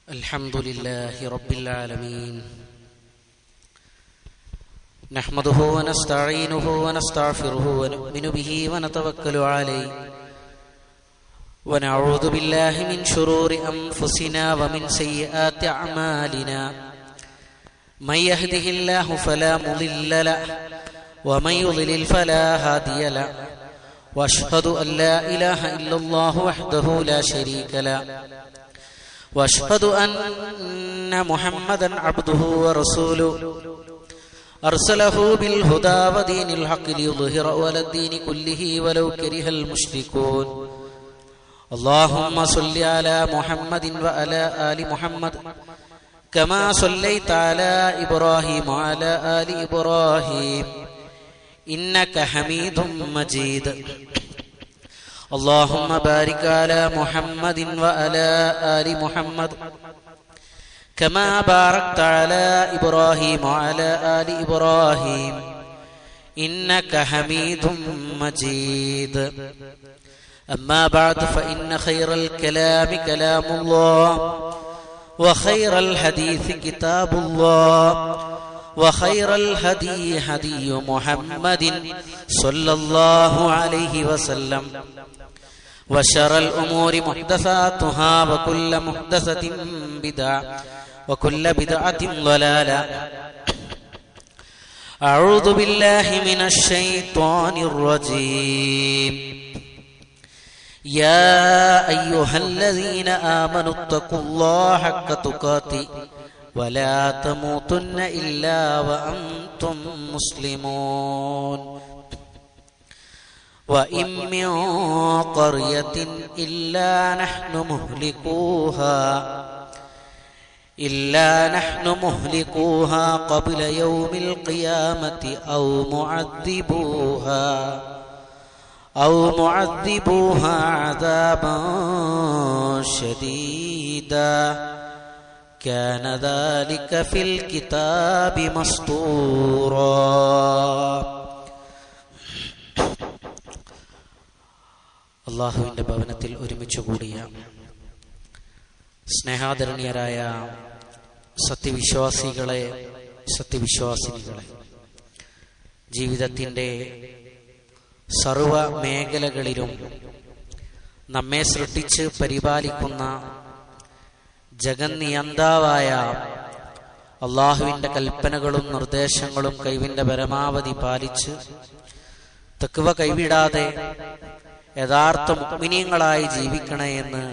الحمد لله رب العالمين نحمده ونستعينه ونستغفره ونؤمن به ونتوكل عليه ونعوذ بالله من شرور أنفسنا ومن سيئات أعمالنا من يهده الله فلا مضل له ومن يضلل فلا هادي له وأشهد أن لا إله إلا الله وحده لا شريك له وأشهد أن محمدا عبده ورسوله أرسله بالهدى ودين الحق ليظهره على الدين كله ولو كره المشركون اللهم صل على محمد وعلى آل محمد كما صليت على إبراهيم وعلى آل إبراهيم إنك حميد مجيد اللهم بارك على محمد وعلى آل محمد كما باركت على إبراهيم وعلى آل إبراهيم إنك حميد مجيد أما بعد فإن خير الكلام كلام الله وخير الحديث كتاب الله وخير الهدي هدي محمد صلى الله عليه وسلم وشر الأمور محدثاتها وكل محدثة بدعة وكل بدعة ضلالة أعوذ بالله من الشيطان الرجيم يا أيها الذين آمنوا اتقوا الله حق تقاته ولا تموتن إلا وأنتم مسلمون وإن من قرية إلا نحن مهلكوها قبل يوم القيامة أو معذبوها عذابا شديدا كان ذلك في الكتاب مسطورا. അള്ളാഹുവിൻ്റെ ഭവനത്തിൽ ഒരുമിച്ച് കൂടിയ സ്നേഹാദരണീയരായ സത്യവിശ്വാസികളെ, സത്യവിശ്വാസിനികളെ, ജീവിതത്തിൻ്റെ സർവ മേഖലകളിലും നമ്മെ സൃഷ്ടിച്ച് പരിപാലിക്കുന്ന ജഗന്നിയന്താവായ അള്ളാഹുവിൻ്റെ കൽപ്പനകളും നിർദ്ദേശങ്ങളും കഴിവിൻ്റെ പരമാവധി പാലിച്ച് തഖ്വ കൈവിടാതെ യഥാർത്ഥ മുഅ്മിനീങ്ങളായി ജീവിക്കണേ എന്ന്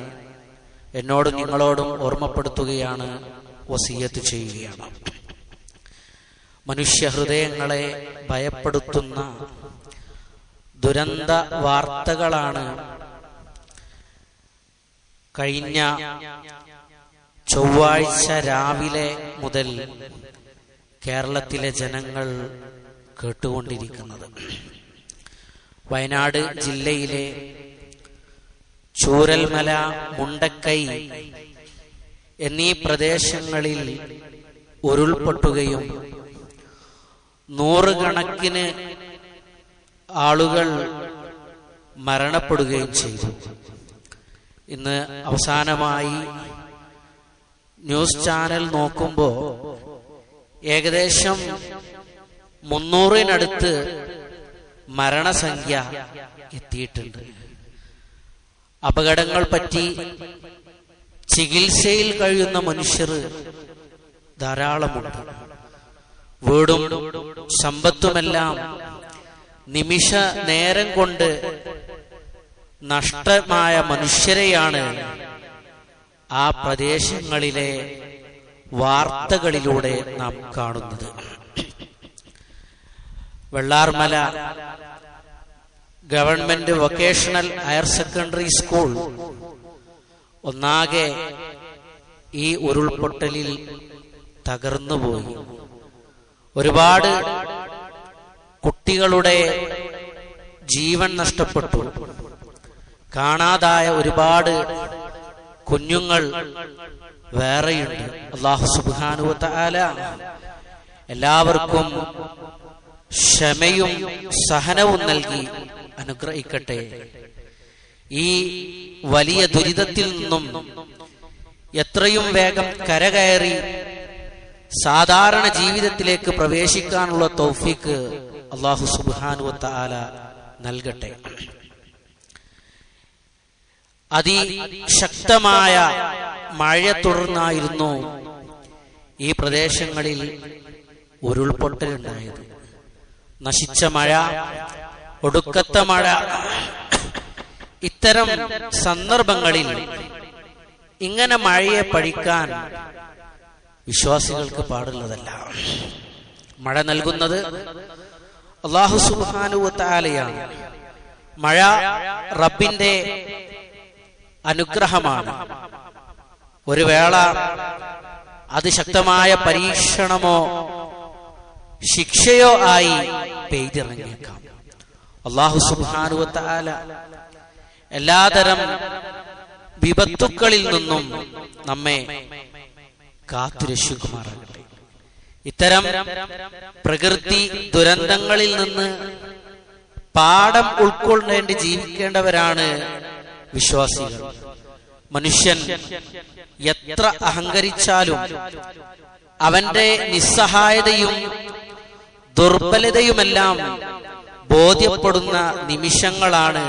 എന്നോടും നിങ്ങളോടും ഓർമ്മപ്പെടുത്തുകയാണ്, വസിയ്യത്ത് ചെയ്യുകയാണ്. മനുഷ്യ ഹൃദയങ്ങളെ ഭയപ്പെടുത്തുന്ന ദുരന്ത വാർത്തകളാണ് കഴിഞ്ഞ ചൊവ്വാഴ്ച രാവിലെ മുതൽ കേരളത്തിലെ ജനങ്ങൾ കേട്ടുകൊണ്ടിരിക്കുന്നത്. വയനാട് ജില്ലയിലെ ചൂരൽമല, മുണ്ടക്കൈ എന്നീ പ്രദേശങ്ങളിൽ ഉരുൾപൊട്ടുകയും നൂറുകണക്കിന് ആളുകൾ മരണപ്പെടുകയും ചെയ്തു. ഇന്ന് അവസാനമായി ന്യൂസ് ചാനൽ നോക്കുമ്പോൾ ഏകദേശം 300-നടുത്ത് മരണസംഖ്യ എത്തിയിട്ടുണ്ട്. അപകടങ്ങൾ പറ്റി ചികിത്സയിൽ കഴിയുന്ന മനുഷ്യർ ധാരാളമുണ്ട്. വീടും സമ്പത്തുമെല്ലാം നിമിഷ നേരം കൊണ്ട് നഷ്ടമായ മനുഷ്യരെയാണ് ആ പ്രദേശങ്ങളിലെ വാർത്തകളിലൂടെ നാം കാണുന്നത്. Vellarmala government vocational higher secondary school ഒന്നാകെ ഈ ഉരുൾപൊട്ടലിൽ തകർന്നുപോയി. ഒരുപാട് കുട്ടികളുടെ ജീവൻ നഷ്ടപ്പെട്ടു. കാണാതായ ഒരുപാട് കുഞ്ഞുങ്ങൾ വേറെയുണ്ട്. അല്ലാഹു സുബ്ഹാനഹു വ തആല എല്ലാവർക്കും ക്ഷമയും സഹനവും നൽകി അനുഗ്രഹിക്കട്ടെ. ഈ വലിയ ദുരിതത്തിൽ നിന്നും എത്രയും വേഗം കരകയറി സാധാരണ ജീവിതത്തിലേക്ക് പ്രവേശിക്കാനുള്ള തൗഫീക്ക് അല്ലാഹു സുബ്ഹാനഹു വ തആല നൽകട്ടെ. അതിശക്തമായ മഴയെ തുടർന്നായിരുന്നു ഈ പ്രദേശങ്ങളിൽ ഉരുൾപൊട്ടലുണ്ടായത്. നശിച്ച മഴ, ഒടുക്കത്തെ മഴ, ഇത്തരം സന്ദർഭങ്ങളിൽ ഇങ്ങനെ മഴയെ പഴിക്കാൻ വിശ്വാസികൾക്ക് പാടുള്ളതല്ല. മഴ നൽകുന്നത് അല്ലാഹു സുബ്ഹാനഹു വ തആലയാണ്. മഴ റബ്ബിന്റെ അനുഗ്രഹമാണ്. ഒരു വേള അത് ശക്തമായ പരീക്ഷണമോ ശിക്ഷയോ ആയി പെയ്തിറങ്ങിയേക്കാം. അല്ലാഹു സുബ്ഹാനഹു വ തആല എല്ലാതരം വിപത്തുക്കളിൽ നിന്നും നമ്മെ കാത്തുരക്ഷിക്കുമാറാകട്ടെ. ഇത്തരം പ്രകൃതി ദുരന്തങ്ങളിൽ നിന്ന് പാഠം ഉൾക്കൊള്ളേണ്ടി ജീവിക്കേണ്ടവരാണ് വിശ്വാസികൾ. മനുഷ്യൻ എത്ര അഹങ്കരിച്ചാലും അവന്റെ നിസ്സഹായതയും ദുർബലതയുമെല്ലാം ബോധ്യപ്പെടുന്ന നിമിഷങ്ങളാണ്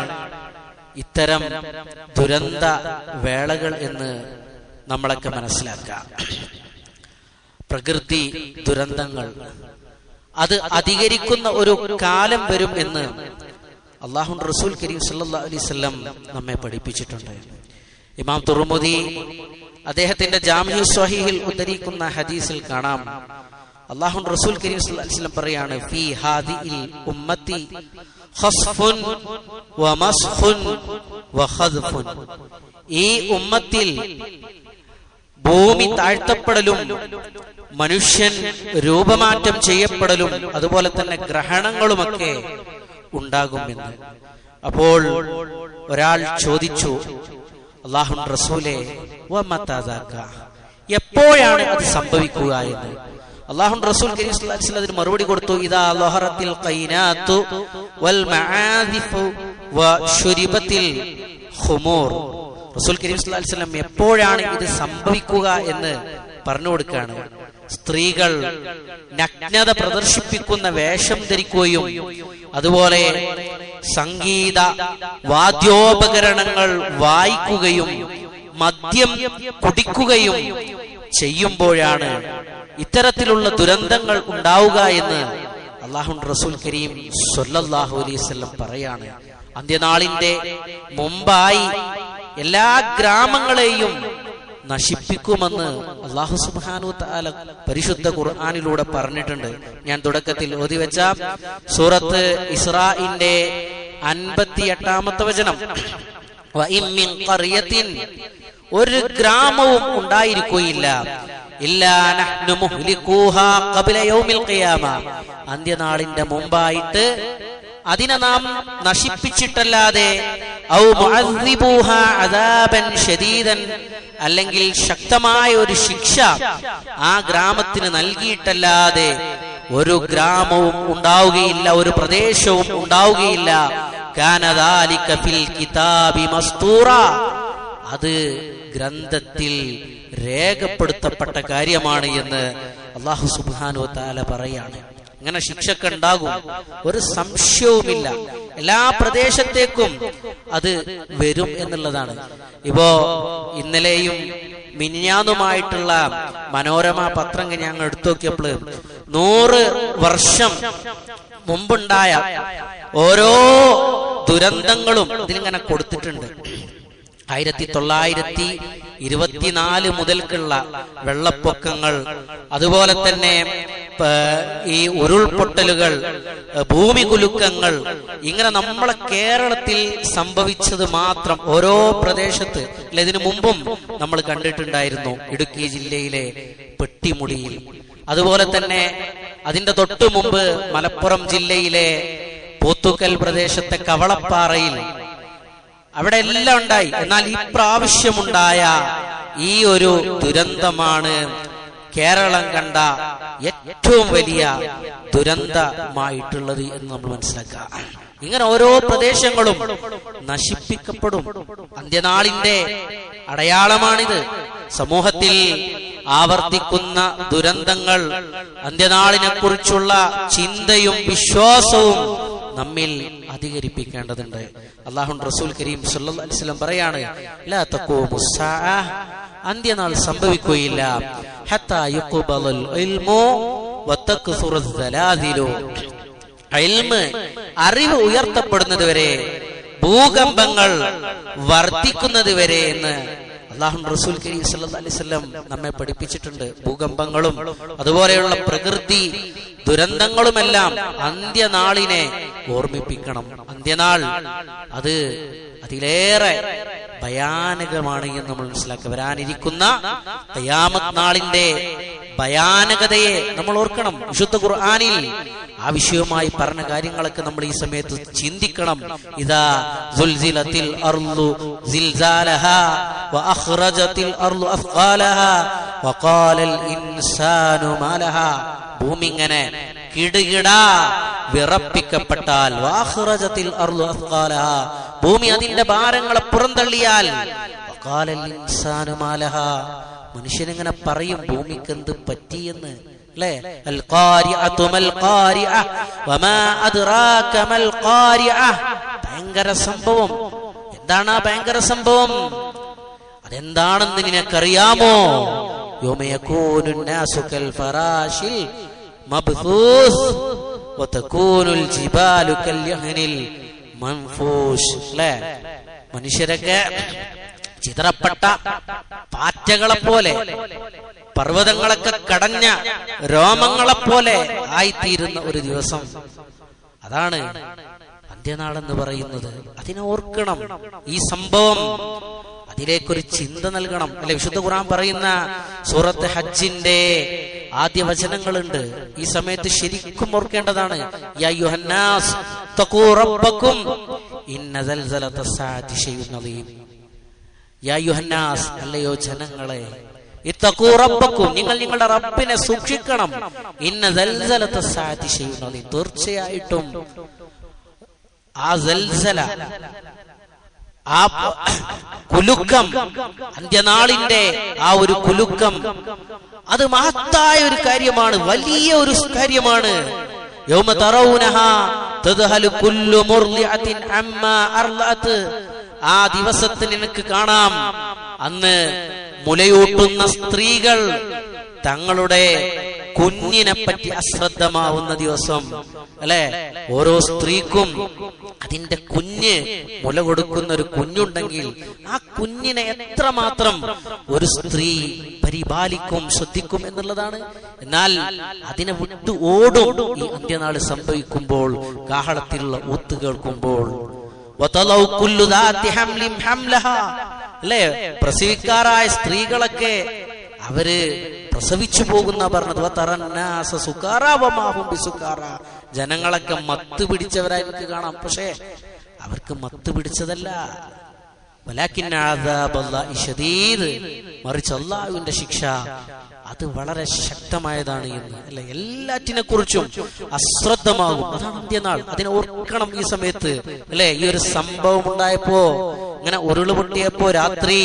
ഇത്തരം ദുരന്ത വേളകൾ എന്ന് നമ്മളൊക്കെ മനസ്സിലാക്കാം. പ്രകൃതി ദുരന്തങ്ങൾ അത് അധികരിക്കുന്ന ഒരു കാലം വരും എന്ന് അല്ലാഹുവിന്റെ റസൂൽ കരീം സല്ലല്ലാഹു അലൈഹി വസല്ലം നമ്മെ പഠിപ്പിച്ചിട്ടുണ്ട്. ഇമാം തുർമുദി അദ്ദേഹത്തിന്റെ ജാമിഉ സ്വഹീഹിൽ ഉദ്ധരിക്കുന്ന ഹദീസിൽ കാണാം, അല്ലാഹുവിന്റെ റസൂൽ കരീം സല്ലല്ലാഹു അലൈഹി വസല്ലം പറയാണ്, ഫീ ഹാദിഇൽ ഉമ്മത്തി ഖസ്ഫുൻ വമസ്ഖുൻ വഖദ്ഫുൻ. ഈ ഉമ്മത്തിൽ ഭൂമി താഴ്ത്തപ്പെടലും മനുഷ്യൻ രൂപമാറ്റം ചെയ്യപ്പെടലും അതുപോലെ തന്നെ ഗ്രഹണങ്ങളുമൊക്കെ ഉണ്ടാകുമെന്ന്. അപ്പോൾ ഒരാൾ ചോദിച്ചു, അല്ലാഹുവിന്റെ റസൂലേ വമതാദാക, എപ്പോഴാണ് അത് സംഭവിക്കുക എന്ന്. അല്ലാഹുവിന്റെ റസൂൽ കരീം സല്ലല്ലാഹു അലൈഹി വസല്ലം അതിന് മറുപടി കൊടുത്തു, ഇദാ ലഹറത്തിൽ ഖൈനാതു വൽ മആദിഫു വശുരിബത്തിൽ ഖുമൂർ. റസൂൽ കരീം സല്ലല്ലാഹു അലൈഹി വസല്ലം എപ്പോഴാണ് ഇത് സംഭവിക്കുക എന്ന് പറഞ്ഞു കൊടുക്കുകയാണ്. സ്ത്രീകൾ നഗ്നത പ്രദർശിപ്പിക്കുന്ന വേഷം ധരിക്കുകയും അതുപോലെ സംഗീത വാദ്യോപകരണങ്ങൾ വായിക്കുകയും മദ്യം കുടിക്കുകയും ചെയ്യുമ്പോഴാണ് ഇത്തരത്തിലുള്ള ദുരന്തങ്ങൾ ഉണ്ടാവുക എന്ന് അല്ലാഹുവിന്റെ റസൂൽ കരീം സ്വല്ലല്ലാഹു അലൈഹി വസല്ലം പറയാണ്. അന്ത്യനാളിന്റെ മുമ്പായി എല്ലാ ഗ്രാമങ്ങളെയും നശിപ്പിക്കുമെന്ന് അല്ലാഹു സുബ്ഹാനഹു വ തആല പരിശുദ്ധ ഖുർആനിലൂടെ പറഞ്ഞിട്ടുണ്ട്. ഞാൻ തുടക്കത്തിൽ ഓതിവെച്ച സൂറത്ത് ഇസ്രാഇന്റെ 58-ാമത്തെ വചനം, വഇൻ മിൻ ഖറിയത്തിൻ, ഒരു ഗ്രാമവും ഉണ്ടായിരിക്കുകയില്ല, ഇല്ലാ നഹ്നു മുഹ്ലികൂഹാ ഖബ്ല യൗമിൽ ഖിയാമ, അന്ത്യനാളിന്റെ മുമ്പായിട്ട് അതിനെ നാം നശിപ്പിച്ചിട്ടല്ലാതെ, ഔ മുഅദ്ദിബൂഹാ അദാബൻ ശദീദൻ, അല്ലെങ്കിൽ ശക്തമായ ഒരു ശിക്ഷ ആ ഗ്രാമത്തിന് നൽകിയിട്ടല്ലാതെ ഒരു ഗ്രാമവും ഉണ്ടാവുകയില്ല, ഒരു പ്രദേശവും ഉണ്ടാവുകയില്ല. കാന ദാലിക ഫിൽ കിതാബി മസ്തൂറ, അത് ഗ്രന്ഥത്തിൽ രേഖപ്പെടുത്തപ്പെട്ട കാര്യമാണ് എന്ന് അല്ലാഹു സുബ്ഹാനഹു വ തആല പറയാണ്. അങ്ങനെ ശിക്ഷക്ക് ഉണ്ടാകും, ഒരു സംശയവുമില്ല. എല്ലാ പ്രദേശത്തേക്കും അത് വരും എന്നുള്ളതാണ്. ഇപ്പോ ഇന്നലെയും മിനിഞ്ഞാന്നുമായിട്ടുള്ള മനോരമ പത്രം ഞങ്ങൾ എടുത്തു നോക്കിയപ്പോൾ 100 വർഷം മുമ്പുണ്ടായ ഓരോ ദുരന്തങ്ങളും ഇതിലിങ്ങനെ കൊടുത്തിട്ടുണ്ട്. 1924 മുതൽക്കുള്ള വെള്ളപ്പൊക്കങ്ങൾ, അതുപോലെ തന്നെ ഈ ഉരുൾപൊട്ടലുകൾ, ഭൂമി കുലുക്കങ്ങൾ, ഇങ്ങനെ നമ്മളെ കേരളത്തിൽ സംഭവിച്ചത് മാത്രം ഓരോ പ്രദേശത്ത് അല്ല, ഇതിനു മുമ്പും നമ്മൾ കണ്ടിട്ടുണ്ടായിരുന്നു. ഇടുക്കി ജില്ലയിലെ പെട്ടിമുടിയിൽ, അതുപോലെ തന്നെ അതിന്റെ തൊട്ടു മുമ്പ് മലപ്പുറം ജില്ലയിലെ പോത്തുക്കൽ പ്രദേശത്തെ കവളപ്പാറയിൽ, അവിടെ എല്ലാം ഉണ്ടായി. എന്നാൽ ഈ പ്രാവശ്യമുണ്ടായ ഈ ഒരു ദുരന്തമാണ് കേരളം കണ്ട ഏറ്റവും വലിയ ദുരന്തമായിട്ടുള്ളത് എന്ന് നമ്മൾ മനസ്സിലാക്കുക. ഇങ്ങനെ ഓരോ പ്രദേശങ്ങളും നശിപ്പിക്കപ്പെടും. അന്ത്യനാളിന്റെ അടയാളമാണിത്. സമൂഹത്തിൽ ആവർത്തിക്കുന്ന ദുരന്തങ്ങൾ, അന്ത്യനാളിനെ കുറിച്ചുള്ള ചിന്തയും വിശ്വാസവും നമ്മിൽ അധികരിപ്പിക്കേണ്ടതുണ്ട്. അല്ലാഹു റസൂൽ കരീം സല്ലല്ലാഹു അലൈഹി വസല്ലം പറയാണ്, ലാ തഖൂമുസ് സാഅ, അന്ത്യനാൾ സംഭവിക്കുകയില്ല, ഹത്താ യുഖ്ബലൽ ഇൽമു വതക്സുറുസ് സലാദിലു, ഇൽമ് അറിവ് ഉയർത്തപ്പെടുന്നത് വരെ, ഭൂകമ്പങ്ങൾ വർദ്ധിക്കുന്നത് വരെ എന്ന് അല്ലാഹു റസൂൽ കരീം സല്ലല്ലാഹു അലൈഹി വസല്ലം നമ്മെ പഠിപ്പിച്ചിട്ടുണ്ട്. ഭൂകമ്പങ്ങളും അതുപോലെയുള്ള പ്രകൃതി ദുരന്തങ്ങളുമെല്ലാം അന്ത്യനാളിനെ ഓർമ്മിപ്പിക്കണം. അന്ത്യനാൾ അത് അതിലേറെ ഭയാനകമാണ് എന്ന് നമ്മൾ മനസ്സിലാക്കുക. വരാനിരിക്കുന്ന ഖിയാമത്ത് നാളിന്റെ ഭയാനകതയെ നമ്മൾ ഓർക്കണം. വിശുദ്ധ ഖുർആനിൽ ആ വിഷയവുമായി പറഞ്ഞ കാര്യങ്ങളൊക്കെ നമ്മൾ ഈ സമയത്ത് ചിന്തിക്കണം. ഇദാ സുൽസിലത്തിൽ അർളു സിൽസാലഹാ വഅഖ്റജത്തിൽ അർളു അസ്ഖാലഹാ വഖാലൽ ഇൻസാനു മാലഹാ, ഭൂമി ഇങ്ങനെ കിടുകിടാ വിറപ്പിക്കപ്പെട്ടാൽ, വഅഖ്റജത്തിൽ അർളു അസ്ഖാലഹാ, ഭൂമി അതിന്റെ ഭാരങ്ങളെ പുറന്തള്ളിയാൽ, വഖാലൽ ഇൻസാനു മാലഹാ, മനുഷ്യനിങ്ങനെ പറയും ഭൂമിക്ക് എന്ത് പറ്റിയെന്ന്, അല്ലേ? അൽ ഖാരിഅതു മൽ ഖാരിഅ വമാ അദ്റാക മൽ ഖാരിഅ, ഭയങ്കര സംഭവം. എന്താണ് ആ ഭയങ്കര സംഭവം? അതെന്താണെന്ന് നിനക്കറിയാമോ? യൗമ യകൂനുൻ നാസു കൽ ഫറാശിൽ മബ്സൂസ് വതകൂനുൽ ജിബാലു കൽ യഹ്നിൽ മൻഫൂഷ്, അല്ലേ? മനുഷ്യരൊക്കെ ചിതറപ്പെട്ട പാറ്റകളെ പോലെ, പർവ്വതങ്ങളൊക്കെ കടഞ്ഞ രോമങ്ങളെപ്പോലെ ആയിത്തീരുന്ന ഒരു ദിവസം. അതാണ് അന്ത്യനാളെന്ന് പറയുന്നത്. അതിനെ ഓർക്കണം. ഈ സംഭവം അതിലേക്കൊരു ചിന്ത നൽകണം, അല്ലെ? വിശുദ്ധ ഖുർആൻ പറയുന്ന സൂറത്ത് ഹജ്ജിന്റെ ആദ്യ വചനങ്ങളുണ്ട്. ഈ സമയത്ത് ശരിക്കും ഓർക്കേണ്ടതാണ്. യാ അയ്യുഹന്നാസ് തഖൂ റബ്ബക്കും ഇന്ന സൽസലത്തസ് സാഅത്തി ശൈഉൻ അദീം. യാ അയ്യുഹന്നാസ്, അല്ലയോ ജനങ്ങളെ, ഇത്തഖൂ റബ്ബക്കും, നിങ്ങൾ നിങ്ങളുടെ റബ്ബിനെ സൂക്ഷിക്കണം. ഇന്ന സൽസലത്തസ് സാഅത്തി ശൈഉൻ അദീം, തീർച്ചയായിട്ടും ആ സൽസല, ആ കുലുക്കം, അന്ത്യനാളിന്റെ ആ ഒരു കുലുക്കം, അത് മഹത്തായ ഒരു കാര്യമാണ്, വലിയ ഒരു കാര്യമാണ്. യൗമ തറൗനഹാ തദ്ഹലു കുല്ലു മുർദിഅത്തിൻ അമ്മാ അർളഅത്, ആ ദിവസത്തിൽ നിനക്ക് കാണാം, അന്ന് മുലയൂട്ടുന്ന സ്ത്രീകൾ തങ്ങളുടെ കുഞ്ഞിനെ പറ്റി അശ്രദ്ധമാവുന്ന ദിവസം, അല്ലെ? ഓരോ സ്ത്രീക്കും അതിന്റെ കുഞ്ഞ്, മുല കൊടുക്കുന്ന ഒരു കുഞ്ഞുണ്ടെങ്കിൽ ആ കുഞ്ഞിനെ എത്രമാത്രം ഒരു സ്ത്രീ പരിപാലിക്കും, ശ്രദ്ധിക്കും എന്നുള്ളതാണ്. എന്നാൽ അതിനെ വിട്ടു ഓടും ഈ അന്ത്യനാൾ സംഭവിക്കുമ്പോൾ, കാഹളത്തിലുള്ള ഊത്ത് കേൾക്കുമ്പോൾ. അല്ലെ? പ്രസവിക്കാറായ സ്ത്രീകളൊക്കെ അവര് പ്രസവിച്ചു പോകുന്ന പറഞ്ഞത്. ജനങ്ങളൊക്കെ മത്ത് പിടിച്ചവരായി നമുക്ക് കാണാം. പക്ഷേ അവർക്ക് മത്ത് പിടിച്ചതല്ല, മറിച്ച് അല്ലാഹുവിന്റെ ശിക്ഷ അത് വളരെ ശക്തമായതാണ് എന്ന്, അല്ലെ? എല്ലാറ്റിനെ കുറിച്ചും അശ്രദ്ധമാകും. അതാണ് അന്ത്യനാൾ. അതിനെ ഓർക്കണം ഈ സമയത്ത്, അല്ലെ? ഈ ഒരു സംഭവം ഉണ്ടായപ്പോ, ഇങ്ങനെ ഉരുള് പൊട്ടിയപ്പോ, രാത്രി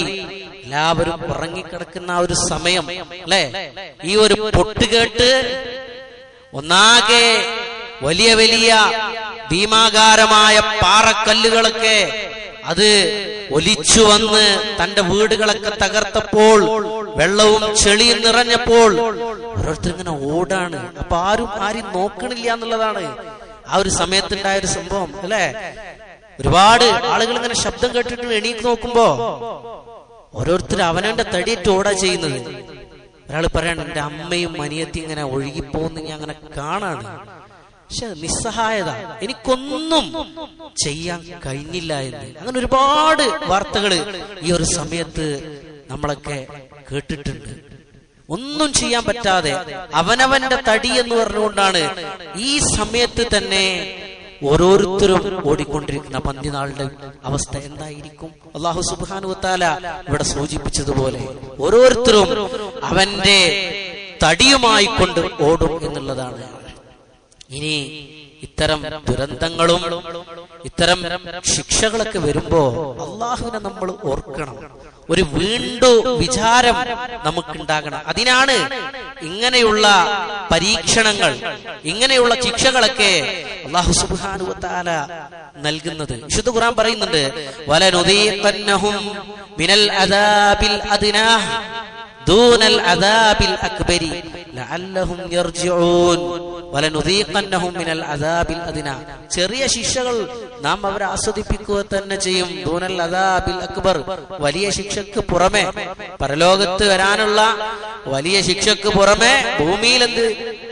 എല്ലാവരും ഉറങ്ങിക്കിടക്കുന്ന ആ ഒരു സമയം, അല്ലെ? ഈ ഒരു പൊട്ടുകേട്ട് ഒന്നാകെ വലിയ വലിയ ഭീമാകാരമായ പാറക്കല്ലുകളൊക്കെ അത് ഒലിച്ചു വന്ന് തന്റെ വീടുകളൊക്കെ തകർത്തപ്പോൾ, വെള്ളവും ചെളിയും നിറഞ്ഞപ്പോൾ ഓരോരുത്തർ ഇങ്ങനെ ഓടാണ്. അപ്പൊ ആരും നോക്കണില്ല എന്നുള്ളതാണ് ആ ഒരു സമയത്തുണ്ടായ ഒരു സംഭവം, അല്ലെ? ഒരുപാട് ആളുകൾ ഇങ്ങനെ ശബ്ദം കേട്ടിട്ട് എണീറ്റ് നോക്കുമ്പോ ഓരോരുത്തർ അവനവന്റെ തടിയേറ്റ് ഓടാ ചെയ്യുന്നത്. ഒരാൾ പറയാണ്, എന്റെ അമ്മയും അനിയത്തി ഇങ്ങനെ ഒഴുകിപ്പോന്ന് ഞാൻ അങ്ങനെ കാണാണ്. പക്ഷെ നിസ്സഹായത, എനിക്കൊന്നും ചെയ്യാൻ കഴിഞ്ഞില്ല എന്ന്. അങ്ങനെ ഒരുപാട് വാർത്തകൾ ഈ ഒരു സമയത്ത് നമ്മളൊക്കെ കേട്ടിട്ടുണ്ട്. ഒന്നും ചെയ്യാൻ പറ്റാതെ അവനവന്റെ തടി എന്ന് പറഞ്ഞുകൊണ്ടാണ് ഈ സമയത്ത് തന്നെ ഓരോരുത്തരും ഓടിക്കൊണ്ടിരിക്കുന്ന അന്ത്യനാളുടെ അവസ്ഥ എന്തായിരിക്കും? അല്ലാഹു സുബ്ഹാനഹു വ തആല ഇവിടെ സൂചിപ്പിച്ചതുപോലെ ഓരോരുത്തരും അവന്റെ തടിയുമായി കൊണ്ട് ഓടും എന്നുള്ളതാണ്. ഇനി ഇത്തരം ദുരന്തങ്ങളും ഇത്തരം ശിക്ഷകളൊക്കെ വരുമ്പോ അള്ളാഹുവിനെ നമ്മൾ ഓർക്കണം. ഒരു വീണ്ടും വിചാരം നമുക്കുണ്ടാകണം. അതിനാണ് ഇങ്ങനെയുള്ള പരീക്ഷണങ്ങൾ, ഇങ്ങനെയുള്ള ശിക്ഷകളൊക്കെ അല്ലാഹു സുബ്ഹാനഹു വ തആല നൽകുന്നത്. വിശുദ്ധ ഖുർആൻ പറയുന്നുണ്ട്, വലനുദീഖന്നഹും മിനൽ അദാബിൽ അദ്നാ ദൂനൽ അദാബിൽ അക്ബരി ലഅല്ലഹും യർജിഊൻ. വലനുദീഖന്നഹും മിനൽ അദാബിൽ അദ്നാ, ചെറിയ ശിക്ഷകൾ നാം അവരെ ആസ്വദിപ്പിക്കുക തന്നെ ചെയ്യും. ദൂനൽ അദാബിൽ അക്ബർ, വലിയ ശിക്ഷക്ക് പുറമെ, പരലോകത്ത് വരാനുള്ള വലിയ ശിക്ഷക്ക് പുറമെ ഭൂമിയിൽ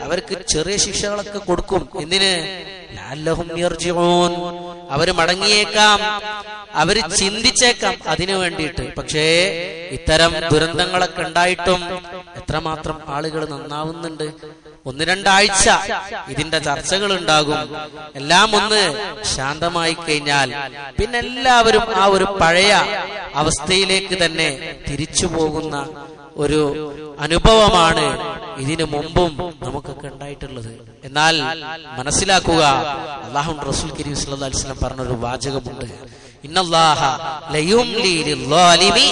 അവർക്ക് ചെറിയ ശിക്ഷകളൊക്കെ കൊടുക്കും. എന്തിന്? ലഅല്ലഹും യർജിഊൻ, അവര് മടങ്ങിയേക്കാം, അവര് ചിന്തിച്ചേക്കാം അതിനു വേണ്ടിയിട്ട്. പക്ഷേ ഇത്തരം ദുരന്തങ്ങളൊക്കെ ഉണ്ടായിട്ടും എത്രമാത്രം ആളുകൾ നന്നാവുന്നുണ്ട്. 1-2 ആഴ്ച ഇതിന്റെ ചർച്ചകൾ ഉണ്ടാകും. എല്ലാം ഒന്ന് ശാന്തമായി കഴിഞ്ഞാൽ പിന്നെ എല്ലാവരും ആ ഒരു പഴയ അവസ്ഥയിലേക്ക് തന്നെ തിരിച്ചു പോകുന്ന ഒരു അനുഭവമാണ് ഇതിനു മുമ്പും നമുക്കൊക്കെ ഉണ്ടായിട്ടുള്ളത്. എന്നാൽ മനസ്സിലാക്കുക, അല്ലാഹു റസൂൽ കരീം സ്വല്ലല്ലാഹു അലൈഹി വസല്ലം പറഞ്ഞൊരു വാചകമുണ്ട്, ഇന്നല്ലാഹ ലയുംലി ലിസ്സാലിമി.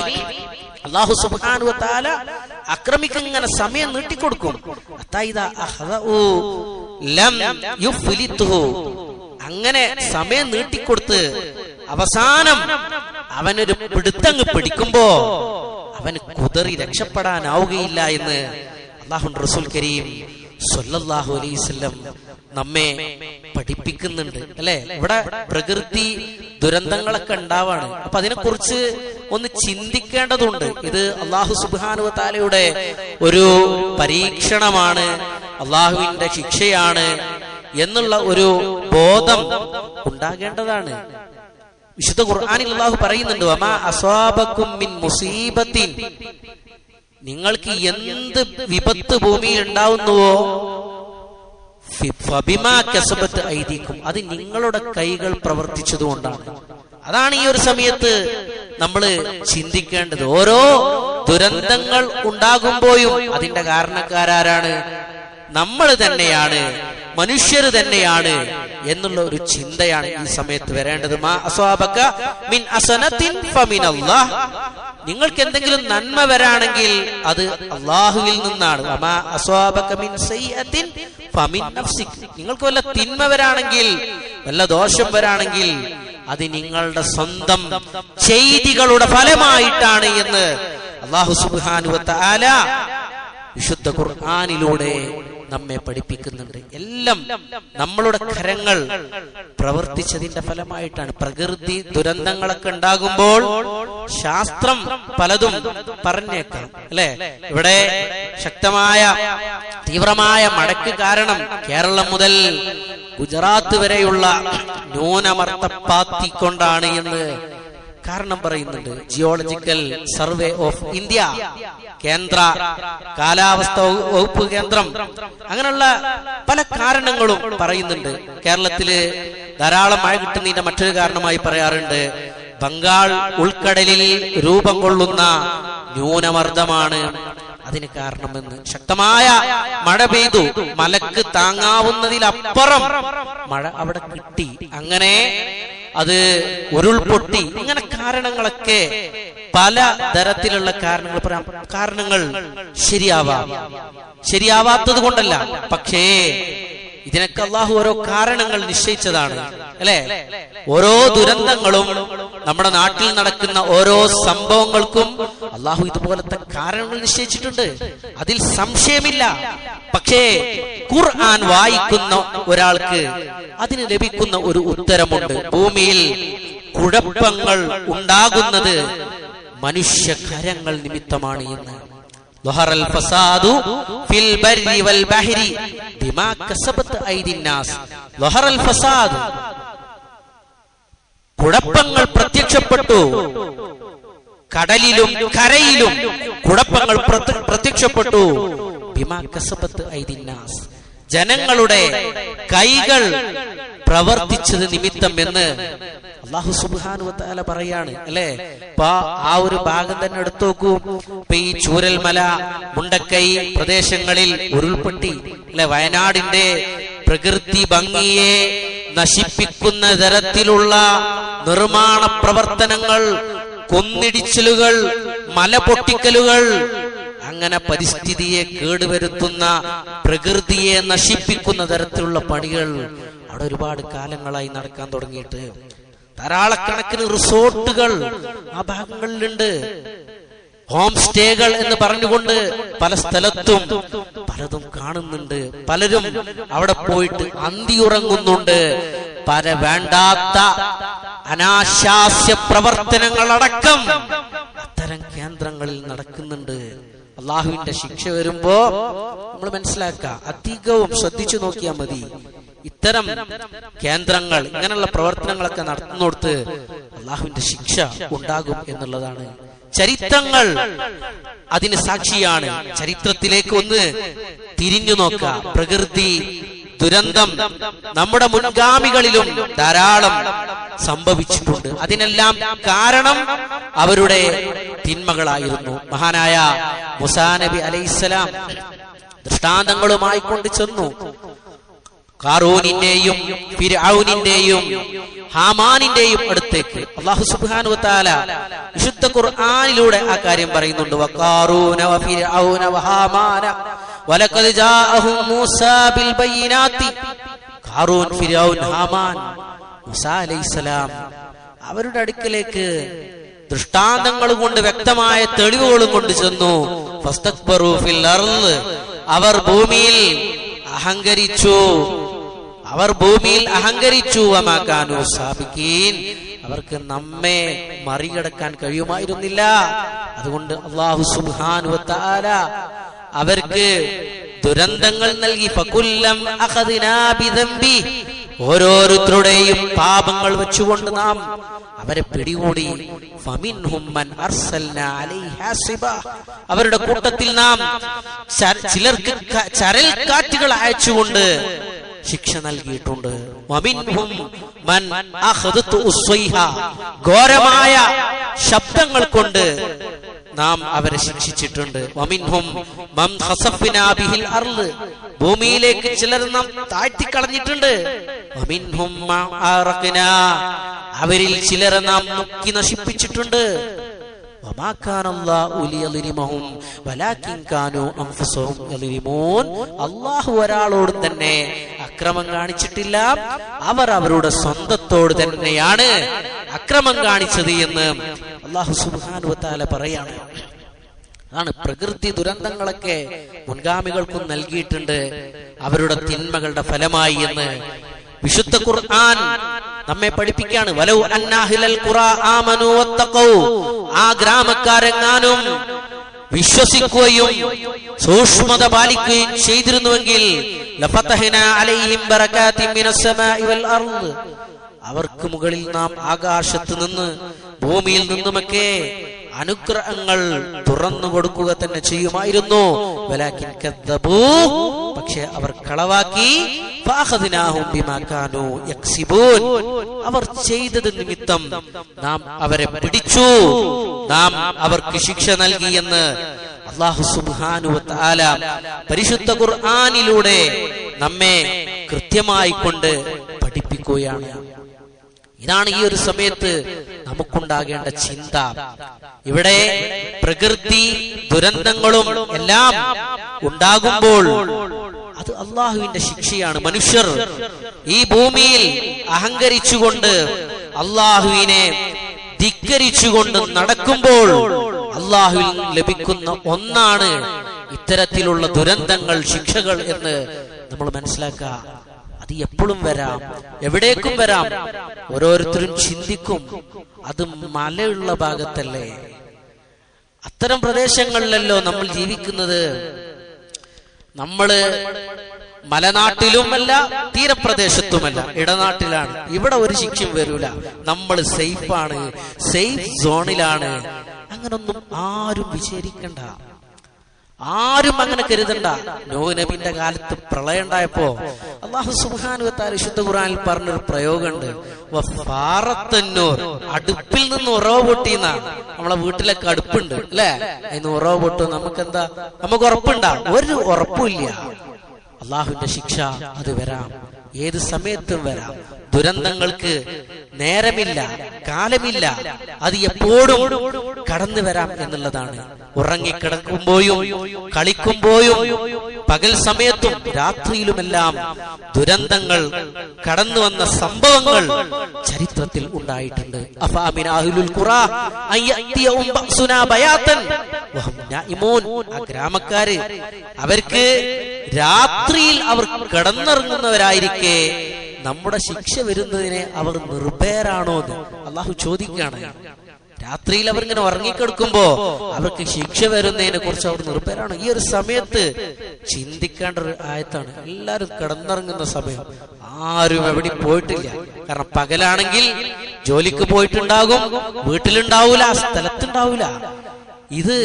അല്ലാഹു സുബ്ഹാനഹു വ തആല അക്രമിക്കിങ്ങനെ സമയം നീട്ടിക്കൊടുക്കും. അങ്ങനെ സമയം നീട്ടിക്കൊടുത്ത് അവസാനം അവനൊരു പിടുത്തങ്ങ് പിടിക്കുമ്പോ അവന് കുതറി രക്ഷപ്പെടാനാവുകയില്ല എന്ന് അല്ലാഹു റസൂൽ കരീം സ്വല്ലല്ലാഹു അലൈഹി വസല്ലം നമ്മെ പഠിപ്പിക്കുന്നുണ്ട്. അല്ലെ, ഇവിടെ പ്രകൃതി ദുരന്തങ്ങളൊക്കെ ഉണ്ടാവാണ്. അപ്പൊ അതിനെക്കുറിച്ച് ഒന്ന് ചിന്തിക്കേണ്ടതുണ്ട്. ഇത് അല്ലാഹു സുബ്ഹാനഹു വ തആലയുടെ ഒരു പരീക്ഷണമാണ്, അല്ലാഹുവിന്റെ ശിക്ഷയാണ് എന്നുള്ള ഒരു ബോധം ഉണ്ടാകേണ്ടതാണ്. വിശുദ്ധ ഖുർആനിൽ അല്ലാഹു പറയുന്നുണ്ട്, വമാ അസ്വാബകും മിൻ മുസീബത്തിൻ, നിങ്ങൾക്ക് എന്ത് വിപത്ത് ഭൂമിയിൽ ഉണ്ടാവുന്നുവോ ഫബിമാ കസബത്ത് ഐദീകും, അത് നിങ്ങളുടെ കൈകൾ പ്രവർത്തിച്ചതുകൊണ്ടാണ്. അതാണ് ഈ ഒരു സമയത്ത് നമ്മൾ ചിന്തിക്കേണ്ടത്. ഓരോ ദുരന്തങ്ങൾ ഉണ്ടാകുമ്പോഴും അതിന്റെ കാരണക്കാരാരാണ്? നമ്മൾ തന്നെയാണ്, മനുഷ്യർ തന്നെയാണ് എന്നുള്ള ഒരു ചിന്തയാണ് ഈ സമയത്ത് വരേണ്ടത്. മാ അസ്വാബക മിൻ അസനത്തിൻ ഫമിനല്ലാഹ്, നിങ്ങൾക്ക് എന്തെങ്കിലും നന്മ വരാണെങ്കിൽ അത് അല്ലാഹുവിൽ നിന്നാണ്. വമാ അസ്വാബക മിൻ സയ്യത്തിൻ ഫമിൻ നഫ്സിക്, നിങ്ങൾക്ക് വല്ല തിന്മ വരാണെങ്കിൽ, വല്ല ദോഷം വരാണെങ്കിൽ അത് നിങ്ങളുടെ സ്വന്തം ചെയ്തികളുടെ ഫലമായിട്ടാണ് എന്ന് അല്ലാഹു സുബ്ഹാനഹു വ തആല വിശുദ്ധ ഖുർആനിലൂടെ നമ്മെ പഠിപ്പിക്കുന്നുണ്ട്. എല്ലാം നമ്മളുടെ കരങ്ങൾ പ്രവർത്തിച്ചതിന്റെ ഫലമായിട്ടാണ്. പ്രകൃതി ദുരന്തങ്ങളൊക്കെ ഉണ്ടാകുമ്പോൾ ശാസ്ത്രം പലതും പറഞ്ഞേക്കാം, അല്ലെ? ഇവിടെ ശക്തമായ തീവ്രമായ മഴയ്ക്ക് കാരണം കേരളം മുതൽ ഗുജറാത്ത് വരെയുള്ള ന്യൂനമർദ്ദപ്പാത്തിക്കൊണ്ടാണ് എന്ന് കാരണം പറയുന്നുണ്ട്. ജിയോളജിക്കൽ സർവേ ഓഫ് ഇന്ത്യ, കേന്ദ്ര കാലാവസ്ഥ വകുപ്പ് കേന്ദ്രം, അങ്ങനെയുള്ള പല കാരണങ്ങളും പറയുന്നുണ്ട്. കേരളത്തില് ധാരാളം മഴ കിട്ടുന്നതിന്റെ മറ്റൊരു കാരണമായി പറയാറുണ്ട്, ബംഗാൾ ഉൾക്കടലിൽ രൂപം കൊള്ളുന്ന ന്യൂനമർദ്ദമാണ് അതിന് കാരണമെന്ന്. ശക്തമായ മഴ പെയ്തു, മലക്ക് താങ്ങാവുന്നതിലപ്പുറം മഴ അവിടെ കിട്ടി, അങ്ങനെ അത് ഉരുൾപൊട്ടി. ഇങ്ങനെ കാരണങ്ങളൊക്കെ പല തരത്തിലുള്ള കാരണങ്ങൾ പറയാം. കാരണങ്ങൾ ശരിയാവാത്തത് കൊണ്ടല്ല, പക്ഷേ ഇതിനൊക്കെ അല്ലാഹു ഓരോ കാരണങ്ങൾ നിശ്ചയിച്ചതാണ്, അല്ലെ? ഓരോ ദുരന്തങ്ങളും നമ്മുടെ നാട്ടിൽ നടക്കുന്ന ഓരോ സംഭവങ്ങൾക്കും അല്ലാഹു ഇതുപോലത്തെ കാരണങ്ങൾ നിശ്ചയിച്ചിട്ടുണ്ട്, അതിൽ സംശയമില്ല. പക്ഷേ ഖുർആൻ വായിക്കുന്ന ഒരാൾക്ക് അതിന് ലഭിക്കുന്ന ഒരു ഉത്തരമുണ്ട്. ഭൂമിയിൽ കുഴപ്പങ്ങൾ ഉണ്ടാകുന്നത് മനുഷ്യകരങ്ങൾ നിമിത്തമാണ് എന്ന്. ളഹറൽ ഫസാദു ഫിൽ ബർരി വൽ ബഹരി ബിമാ കസബത് ഐദിൻ നാസ്. ളഹറൽ ഫസാദ്, കുഴപ്പങ്ങൾ പ്രത്യക്ഷപ്പെട്ടു. കടലിലും കരയിലും കുഴപ്പങ്ങൾ പ്രത്യക്ഷപ്പെട്ടു. ബിമാ കസബത് ഐദിൻ നാസ്, ജനങ്ങളുടെ കൈകൾ പ്രവർത്തിച്ചത് നിമിത്തം എന്ന് അല്ലാഹു സുബ്ഹാനഹു വ തആല പറയാണ്, അല്ലെ? ആ ഒരു ഭാഗം തന്നെ എടുത്തു നോക്കൂ. ഇപ്പൊ ഈ ചൂരൽമല, മുണ്ടക്കൈ പ്രദേശങ്ങളിൽ ഉരുൾപൊട്ടി, അല്ലെ? വയനാടിന്റെ പ്രകൃതി ഭംഗിയെ നശിപ്പിക്കുന്ന തരത്തിലുള്ള നിർമ്മാണ പ്രവർത്തനങ്ങൾ, കുന്നിടിച്ചിലുകൾ, മല പൊട്ടിക്കലുകൾ, അങ്ങനെ പരിസ്ഥിതിയെ കേടുവരുത്തുന്ന, പ്രകൃതിയെ നശിപ്പിക്കുന്ന തരത്തിലുള്ള പണികൾ അവിടെ ഒരുപാട് കാലങ്ങളായി നടക്കാൻ തുടങ്ങിയിട്ട് ധാരാളക്കണക്കിന് റിസോർട്ടുകൾ ആ ഭാഗങ്ങളിലുണ്ട്. ഹോം സ്റ്റേകൾ എന്ന് പറഞ്ഞുകൊണ്ട് പല സ്ഥലത്തും പലതും കാണുന്നുണ്ട്. പലരും അവിടെ പോയിട്ട് അന്തിയുറങ്ങുന്നുണ്ട്. പല വേണ്ടാത്ത അനാശാസ്യ പ്രവർത്തനങ്ങളടക്കം അത്തരം കേന്ദ്രങ്ങളിൽ നടക്കുന്നുണ്ട്. അള്ളാഹുവിന്റെ ശിക്ഷ വരുമ്പോ നമ്മൾ മനസ്സിലാക്കുക, അധികവും ശ്രദ്ധിച്ചു നോക്കിയാൽ മതി. ഇത്തരം കേന്ദ്രങ്ങൾ, ഇങ്ങനെയുള്ള പ്രവർത്തനങ്ങളൊക്കെ നടത്തുന്നിടത്ത് അള്ളാഹുവിന്റെ ശിക്ഷ ഉണ്ടാകും എന്നുള്ളതാണ്. ചരിത്രങ്ങൾ അതിന് സാക്ഷിയാണ്. ചരിത്രത്തിലേക്ക് ഒന്ന് തിരിഞ്ഞു നോക്കുക. പ്രകൃതി ദുരന്തം നമ്മുടെ മുൻഗാമികളിലും ധാരാളം സംഭവിച്ചിട്ടുണ്ട്. അതിനെല്ലാം കാരണം അവരുടെ തിന്മകളായിരുന്നു. മഹാനായ മൂസാ നബി അലൈഹിസ്സലാം ദൃഷ്ടാന്തങ്ങളുമായി കൊണ്ട് ചെന്നു. ഖാറൂനിന്റെയും ഫിർഔനിന്റെയും ഹാമാനിന്റെയും അടുത്തേക്ക് അല്ലാഹു സുബ്ഹാനഹു വ തആല വിശുദ്ധ ഖുർആനിലൂടെ ആ കാര്യം പറയുന്നുണ്ട്. വഖാറൂന വഫിർഔന വഹാമാന വലഖദ് ജാഅഹും മൂസാ ബിൽ ബയ്യിനാത്തി. ഖാറൂൻ, ഫിർഔൻ, ഹാമാൻ മൂസാ അലൈഹിസ്സലാം അവരുടെ അടുക്കലേക്ക് ദൃഷ്ടാന്തങ്ങൾ കൊണ്ട്, വ്യക്തമായ തെളിവുകളും കൊണ്ട് ചെന്നു. ഫസ്തക്ബറു ഫിൽ അർള്, അവർ ഭൂമിയിൽ അഹങ്കരിച്ചു. വമാ കാനൂ സാബിഖീൻ, അവർക്ക് നമ്മെ മറികടക്കാൻ കഴിയുമായിരുന്നില്ല. അതുകൊണ്ട് അല്ലാഹു സുബ്ഹാനഹു വ തആല അവർക്ക് ദുരന്തങ്ങൾ നൽകി. ഫകുല്ലം അഖദ്നാ ബിദംബി, ഓരോരുത്തരുടെയും പാപങ്ങൾ വെച്ചുകൊണ്ട് നാം അവരെ പിടികൂടി. ഫമിൻഹും മൻ അർസൽനാ അലൈഹി ഹാസിബ, അവരുടെ കൂട്ടത്തിൽ നാം ചിലർക്ക് ചരൽ കാറ്റുകൾ അയച്ചുകൊണ്ട് ശിക്ഷ നൽകിയിട്ടുണ്ട്. വമിൻഹും മൻ അഖദതു ഉസ്വൈഹ, ഘോരമായ ശബ്ദങ്ങൾ കൊണ്ട് നാം അവരെ ശിക്ഷിച്ചിട്ടുണ്ട്. വമിൻഹും മൻ ഖസഫ്നാ ബിഹിൽ അർള്, ഭൂമിയിലേക്ക് ചിലർ നാം താഴ്ത്തിക്കളഞ്ഞിട്ടുണ്ട്. വമിൻഹും മൻ അറഖ്നാ, അവരിൽ ചിലരെ നാം മുക്കി നശിപ്പിച്ചിട്ടുണ്ട്. വമാ കാന അല്ലാഹു ലിയളിമഹും വലാകിൻ കാനൂ അൻഫുസഹും യളിമൂൻ, അല്ലാഹു ഒരാളോട് തന്നെ അക്രമം കാണിച്ചിട്ടില്ല, അവർ അവരുടെ സ്വന്തത്തോട് തന്നെയാണ് അക്രമം കാണിച്ചത് എന്ന് അല്ലാഹു സുബ്ഹാനഹു വ തആല പറയാണ്. അതാണ് പ്രകൃതി ദുരന്തങ്ങളൊക്കെ മുൻഗാമികൾക്കും നൽകിയിട്ടുണ്ട് അവരുടെ തിന്മകളുടെ ഫലമായി എന്ന് വിശുദ്ധ ഖുർആൻ നമ്മെ പഠിപ്പിക്കുകയാണ്. വലൗ അന്നഹ്ലൽ ഖുറാ ആമനൂ വത്തഖൗ, ആ ഗ്രാമക്കാരെങ്ങാനും വിശ്വസിക്കുകയും സൂക്ഷ്മത പാലിക്കുകയും ചെയ്തിരുന്നുവെങ്കിൽ ലഫതഹ്നാ അലൈഹിം ബറകാതിൻ മിനസ് സമാഇ വൽ അർള്, അവർക്ക് മുകളിൽ നാം ആകാശത്ത് നിന്ന് ഭൂമിയിൽ നിന്നുമൊക്കെ അനുഗ്രഹങ്ങൾ തുറന്നു കൊടുക്കുക തന്നെ ചെയ്യുമായിരുന്നു. വലാകിൻ കദ്ദബൂ, പക്ഷേ അവർ കളവാക്കി. ഫഅഖദ്നാഹും ബിമാ കാനൂ യക്സിബൂൻ, അവർ ചെയ്തത് നിമിത്തം നാം അവരെ പിടിച്ചു, നാം അവർക്ക് ശിക്ഷ നൽകി എന്ന് അല്ലാഹു സുബ്ഹാനഹു വ തആല പരിശുദ്ധ ഖുർആനിലൂടെ നമ്മെ കൃത്യമായി കൊണ്ട് പഠിപ്പിക്കുകയാണ്. ഇതാണ് ഈ ഒരു സമയത്ത് നമുക്കുണ്ടാകേണ്ട ചിന്ത. ഇവിടെ പ്രകൃതി ദുരന്തങ്ങളും എല്ലാം ഉണ്ടാകുമ്പോൾ അത് അള്ളാഹുവിന്റെ ശിക്ഷയാണ്. മനുഷ്യർ ഈ ഭൂമിയിൽ അഹങ്കരിച്ചുകൊണ്ട് അള്ളാഹുവിനെ ധിക്കരിച്ചുകൊണ്ട് നടക്കുമ്പോൾ അള്ളാഹുവിൽ ലഭിക്കുന്ന ഒന്നാണ് ഇത്തരത്തിലുള്ള ദുരന്തങ്ങൾ, ശിക്ഷകൾ എന്ന് നമ്മൾ മനസ്സിലാക്കുക. അത് എപ്പോഴും വരാം, എവിടേക്കും വരാം. ഓരോരുത്തരും ചിന്തിക്കും, അത് മലയുള്ള ഭാഗത്തല്ലേ, അത്തരം പ്രദേശങ്ങളിലല്ലോ നമ്മൾ ജീവിക്കുന്നത്. നമ്മള് മലനാട്ടിലുമല്ല തീരപ്രദേശത്തുമല്ല, ഇടനാട്ടിലാണ്. ഇവിടെ ഒരു ശിക്ഷയും വരൂല, നമ്മൾ സേഫാണ്, സേഫ് സോണിലാണ്. അങ്ങനൊന്നും ആരും വിചാരിക്കണ്ട, ആരും അങ്ങനെ കരുതണ്ട. നൂഹ് നബിന്റെ കാലത്ത് പ്രളയം ഉണ്ടായപ്പോ അല്ലാഹു സുബ്ഹാനഹു വ തആല വിശുദ്ധ ഖുർആനിൽ പറഞ്ഞൊരു പ്രയോഗമുണ്ട്. വഫാറത്തന്നൂർ, അടുപ്പിൽ നിന്ന് ഉറവ് പൊട്ടിയെന്ന. നമ്മളെ വീട്ടിലൊക്കെ അടുപ്പുണ്ട് അല്ലെ, അതിന് ഉറവ് പൊട്ടും. നമുക്ക് എന്താ, നമുക്ക് ഉറപ്പുണ്ടാ? ഒരു ഉറപ്പുമില്ല. അള്ളാഹുവിന്റെ ശിക്ഷ അത് വരാം, ഏത് സമയത്തും വരാം. ദുരന്തങ്ങൾക്ക് നേരമില്ല, കാലമില്ല, അത് എപ്പോഴും കടന്നു വരാം എന്നുള്ളതാണ്. ഉറങ്ങിക്കിടക്കുമ്പോഴും കളിക്കുമ്പോഴും പകൽ സമയത്തും രാത്രിയിലുമെല്ലാം ദുരന്തങ്ങൾ കടന്നു വന്ന സംഭവങ്ങൾ ചരിത്രത്തിൽ ഉണ്ടായിട്ടുണ്ട്. അഫഅമിന അഹ്ലുൽ ഖുറാ അയതിയഉം ബഅസുനാ ബയാതൻ വഹും നായിമൂൻ. ആ ഗ്രാമക്കാര് അവർക്ക് രാത്രിയിൽ അവർ കിടന്നിറങ്ങുന്നവരായിരിക്കെ നമ്മുടെ ശിക്ഷ വരുന്നതിനെ അവർ നിർഭയരാണോ എന്ന് അള്ളാഹു ചോദിക്കുകയാണ്. രാത്രിയിൽ അവരിങ്ങനെ ഉറങ്ങിക്കെടുക്കുമ്പോ അവർക്ക് ശിക്ഷ വരുന്നതിനെ കുറിച്ച് അവർ നിർഭയരാണോ? ഈ ഒരു സമയത്ത് ചിന്തിക്കേണ്ട ഒരു ആയത്താണ്. എല്ലാരും കിടന്നിറങ്ങുന്ന സമയം, ആരും എവിടെ പോയിട്ടില്ല. കാരണം പകലാണെങ്കിൽ ജോലിക്ക് പോയിട്ടുണ്ടാകും, വീട്ടിലുണ്ടാവൂല, സ്ഥലത്തുണ്ടാവൂല. ഇത്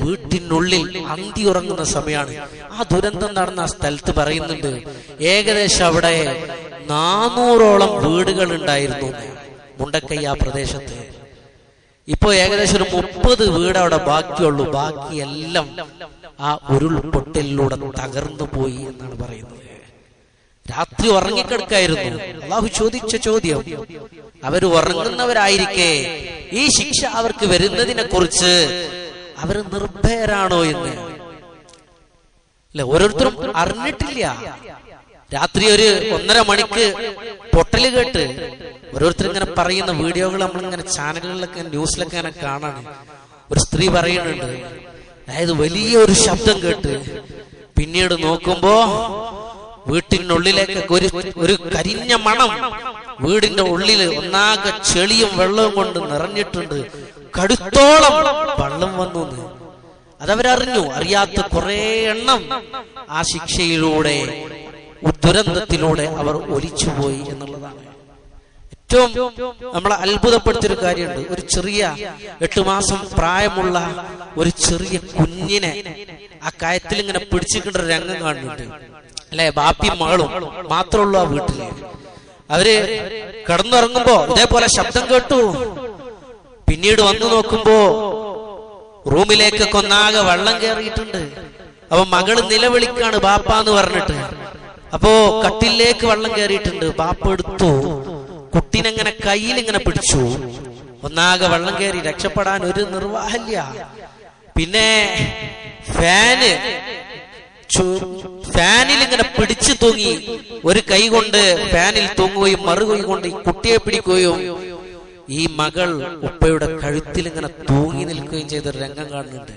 വീട്ടിനുള്ളിൽ അന്തി ഉറങ്ങുന്ന സമയമാണ്. ആ ദുരന്തം നടന്ന ആ സ്ഥലത്ത് പറയുന്നുണ്ട്, ഏകദേശം അവിടെ 400ഓളം വീടുകൾ ഉണ്ടായിരുന്നു മുണ്ടക്കൈ ആ പ്രദേശത്ത്. ഇപ്പോ ഏകദേശം ഒരു 30 വീട് അവിടെ ബാക്കിയുള്ളൂ. ബാക്കിയെല്ലാം ആ ഉരുൾപൊട്ടലിലൂടെ തകർന്നു പോയി എന്നാണ് പറയുന്നത്. രാത്രി ഉറങ്ങിക്കിടക്കായിരുന്നു. അള്ളാഹു ചോദിച്ച ചോദ്യം, അവർ ഉറങ്ങുന്നവരായിരിക്കെ ഈ ശിക്ഷ അവർക്ക് വരുന്നതിനെ കുറിച്ച് അവർ നിർഭയരാണോ എന്ന്. അല്ലെ, ഓരോരുത്തരും അറിഞ്ഞിട്ടില്ല. രാത്രി ഒരു 1.5 മണിക്ക് പൊട്ടല് കേട്ട് ഓരോരുത്തർ ഇങ്ങനെ പറയുന്ന വീഡിയോകൾ നമ്മളിങ്ങനെ ചാനലുകളിലൊക്കെ ന്യൂസിലൊക്കെ ഇങ്ങനെ കാണാണ്. ഒരു സ്ത്രീ പറയുന്നുണ്ട്, അതായത് വലിയൊരു ശബ്ദം കേട്ട് പിന്നീട് നോക്കുമ്പോ വീട്ടിനുള്ളിലേക്ക് ഒരു കരിഞ്ഞ മണം, വീടിന്റെ ഉള്ളില് ഒന്നാകെ ചെളിയും വെള്ളവും കൊണ്ട് നിറഞ്ഞിട്ടുണ്ട്, കടുത്തോളം വെള്ളം വന്നു. അതവരറിഞ്ഞു. അറിയാത്ത കുറെ എണ്ണം ആ ശിക്ഷയിലൂടെ, ദുരന്തത്തിലൂടെ അവർ ഒലിച്ചുപോയി എന്നുള്ളതാണ്. ഏറ്റവും നമ്മളെ അത്ഭുതപ്പെടുത്തിയൊരു കാര്യമുണ്ട്. ഒരു ചെറിയ 8 മാസം പ്രായമുള്ള ഒരു ചെറിയ കുഞ്ഞിനെ ആ കയത്തിൽ ഇങ്ങനെ പിടിച്ചിട്ടൊരു രംഗം കാണുന്നുണ്ട്. അല്ലെ, ബാപ്പിയും മകളും മാത്രമുള്ളൂ ആ വീട്ടില്. അവര് കിടന്നുറങ്ങുമ്പോ ഇതേപോലെ ശബ്ദം കേട്ടു. പിന്നീട് വന്നു നോക്കുമ്പോ റൂമിലേക്കൊക്കെ ഒന്നാകെ വെള്ളം കയറിയിട്ടുണ്ട്. അപ്പൊ മകള് നിലവിളിക്കാണ് ബാപ്പാന്ന് പറഞ്ഞിട്ട്. അപ്പോ കട്ടിലേക്ക് വെള്ളം കയറിയിട്ടുണ്ട്. ബാപ്പ എടുത്തു, കുട്ടീനെങ്ങനെ കയ്യിൽ ഇങ്ങനെ പിടിച്ചു. ഒന്നാകെ വെള്ളം കയറി, രക്ഷപ്പെടാൻ ഒരു നിർവാഹമില്ല. പിന്നെ ഫാനിൽ ഇങ്ങനെ പിടിച്ചു തൂങ്ങി, ഒരു കൈ കൊണ്ട് ഫാനിൽ തൂങ്ങുകയും മറുകൈ കൊണ്ട് കുട്ടിയെ പിടിക്കുകയും ഈ മകൾ ഉപ്പയുടെ കഴുത്തിൽ ഇങ്ങനെ തൂങ്ങി നിൽക്കുകയും ചെയ്തൊരു രംഗം കാണുന്നുണ്ട്.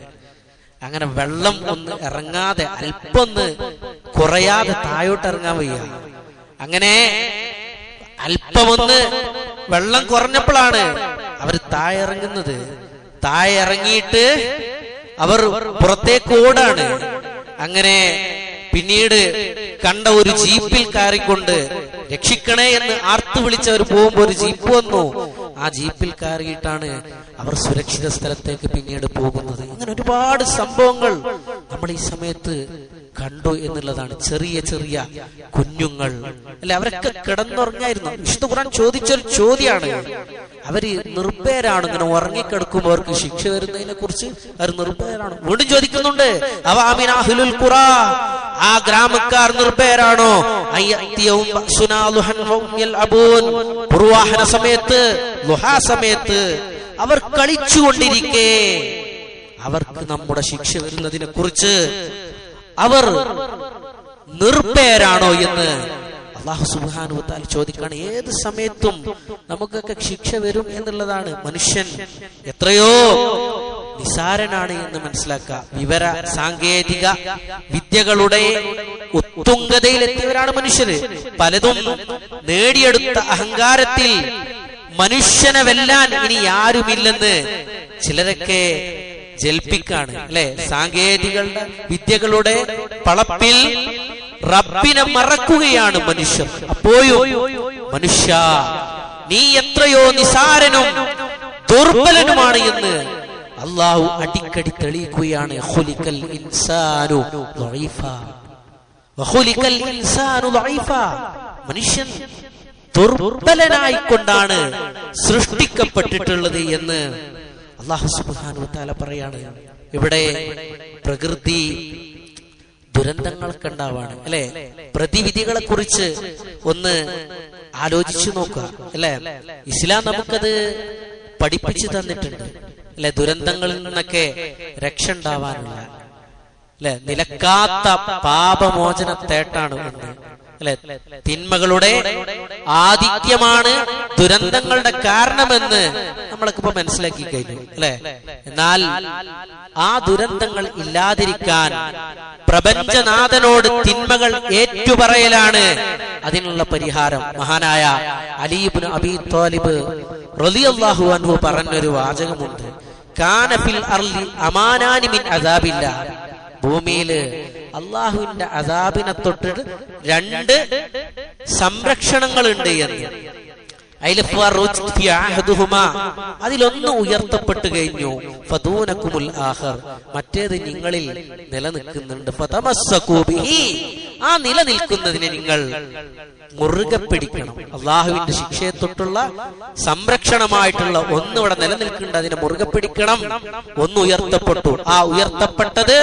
അങ്ങനെ വെള്ളം ഒന്ന് ഇറങ്ങാതെ, അല്പൊന്ന് കുറയാതെ താഴോട്ട് ഇറങ്ങാൻ വയ്യ. അങ്ങനെ അല്പമൊന്ന് വെള്ളം കുറഞ്ഞപ്പോഴാണ് അവർ താഴെ ഇറങ്ങുന്നത്. താഴെ ഇറങ്ങിയിട്ട് അവർ പുറത്തേക്ക് ഓടാണ്. അങ്ങനെ പിന്നീട് കണ്ട ഒരു ജീപ്പിൽ കയറിക്കൊണ്ട് രക്ഷിക്കണേ എന്ന് ആർത്തു വിളിച്ചവർ പോകുമ്പോ ഒരു ജീപ്പ് വന്നു. ആ ജീപ്പിൽ കയറിയിട്ടാണ് അവർ സുരക്ഷിത സ്ഥലത്തേക്ക് പിന്നീട് പോകുന്നത്. അങ്ങനെ ഒരുപാട് സംഭവങ്ങൾ നമ്മൾ ഈ സമയത്ത് കണ്ടു എന്നുള്ളതാണ്. ചെറിയ ചെറിയ കുഞ്ഞുങ്ങൾ, അല്ലെ, അവരൊക്കെ കിടന്നുറങ്ങായിരുന്നു. വിശുദ്ധ ഖുർആൻ ചോദിച്ചൊരു ചോദ്യമാണ്, അവര് നിർഭയരാണ്? ഇങ്ങനെ ഉറങ്ങിക്കിടക്കുമ്പോൾ അവർക്ക് ശിക്ഷ വരുന്നതിനെ കുറിച്ച് അവർ നിർഭയരാണ്? വീണ്ടും ചോദിക്കുന്നുണ്ട്, അവാമിന അഹ്ലുൽ ഖുറാ, ആ ഗ്രാമക്കാർ നിർഭയരാണോ? പൂർവാഹന സമയത്ത്, ളുഹാ സമയത്ത് അവർ കളിച്ചുകൊണ്ടിരിക്കെ അവർക്ക് നമ്മുടെ ശിക്ഷ വരുന്നതിനെ കുറിച്ച് അവർ നിർഭയരാണോ എന്ന് അല്ലാഹു സുബ്ഹാനഹു വ തആല ചോദിക്കാണ്. ഏത് സമയത്തും നമുക്കൊക്കെ ശിക്ഷ വരും എന്നുള്ളതാണ്. മനുഷ്യൻ എത്രയോ നിസാരനാണ് എന്ന് മനസ്സിലാക്കുക. വിവര സാങ്കേതിക വിദ്യകളുടെ ഉത്തുംഗതയിലെത്തിയവരാണ് മനുഷ്യര്. പലതും നേടിയെടുത്ത അഹങ്കാരത്തിൽ മനുഷ്യനെ വെല്ലാൻ ഇനി ആരുമില്ലെന്ന് ചിലരൊക്കെ ജൽപ്പിക്കാണ്, അല്ലെ? സാങ്കേതിക വിദ്യകളുടെ പളപ്പിൽ റബ്ബിനെ മറക്കുകയാണ് മനുഷ്യർ. അപ്പോഴും മനുഷ്യ, നീ എത്രയോ നിസാരനും ദുർബലനുമാണ് എന്ന് അല്ലാഹു അടിക്കടി തെളിയിക്കുകയാണ്. ഖുലിഖൽ ഇൻസാനു ദഈഫാ വഖുലിഖൽ ഇൻസാനു ദഈഫാ, മനുഷ്യൻ ദുർബലനായിക്കൊണ്ടാണ് സൃഷ്ടിക്കപ്പെട്ടിട്ടുള്ളത് എന്ന് അല്ലാഹു സുബ്ഹാനഹു വ തആല പറയാണ്. ഇവിടെ പ്രകൃതി ദുരന്തങ്ങളൊക്കെ ഉണ്ടാവാണ് അല്ലെ. പ്രതിവിധികളെ കുറിച്ച് ഒന്ന് ആലോചിച്ചു നോക്കുക അല്ലെ. ഇസ്ലാം നമുക്കത് പഠിപ്പിച്ചു തന്നിട്ടുണ്ട് അല്ലെ. ദുരന്തങ്ങളിൽ നിന്നൊക്കെ രക്ഷ ഉണ്ടാവാനുള്ള അല്ലെ നിലക്കാത്ത പാപമോചന തേട്ടാണ് ഒന്ന് അല്ലെ. തിന്മകളുടെ ആധിക്യമാണ് ദുരന്തങ്ങളുടെ കാരണമെന്ന് നമ്മളൊക്കെ മനസ്സിലാക്കി കഴിഞ്ഞു അല്ലെ. എന്നാൽ ആ ദുരന്തങ്ങൾ ഇല്ലാതിരിക്കാൻ പ്രപഞ്ചനാഥനോട് തിന്മകൾ ഏറ്റുപറയലാണ് അതിനുള്ള പരിഹാരം. മഹാനായ അലി ഇബ്നു അബീ ത്വാലിബ് റളിയല്ലാഹു അൻഹു പറഞ്ഞൊരു വാചകമുണ്ട്. കാന ഫിൽ അർളി അമാനാനി മിൻ അദാബില്ലാ. ഭൂമിയില് അള്ളാഹുവിന്റെ അദാബിനെ തൊട്ടിട്ട് 2 സംരക്ഷണങ്ങളുണ്ട് എന്ന്. അതിലൊന്ന് ഉയർത്തപ്പെട്ടു കഴിഞ്ഞു, ഫദൂനകുമുൽ ആഖർ, മറ്റേത് നിങ്ങളിൽ നിലനിൽക്കുന്നുണ്ട്. ഫതമസ്സകൂ ബിഹി, ആ നിലനിൽക്കുന്നതിനെ നിങ്ങൾ മുറുകെ പിടിക്കണം. അള്ളാഹുവിന്റെ ശിക്ഷയെ തൊട്ടുള്ള സംരക്ഷണമായിട്ടുള്ള ഒന്ന് ഇവിടെ നിലനിൽക്കുന്നുണ്ട്, അതിനെ മുറുകെ പിടിക്കണം. ഒന്ന് ഉയർത്തപ്പെട്ടു. ആ ഉയർത്തപ്പെട്ടത്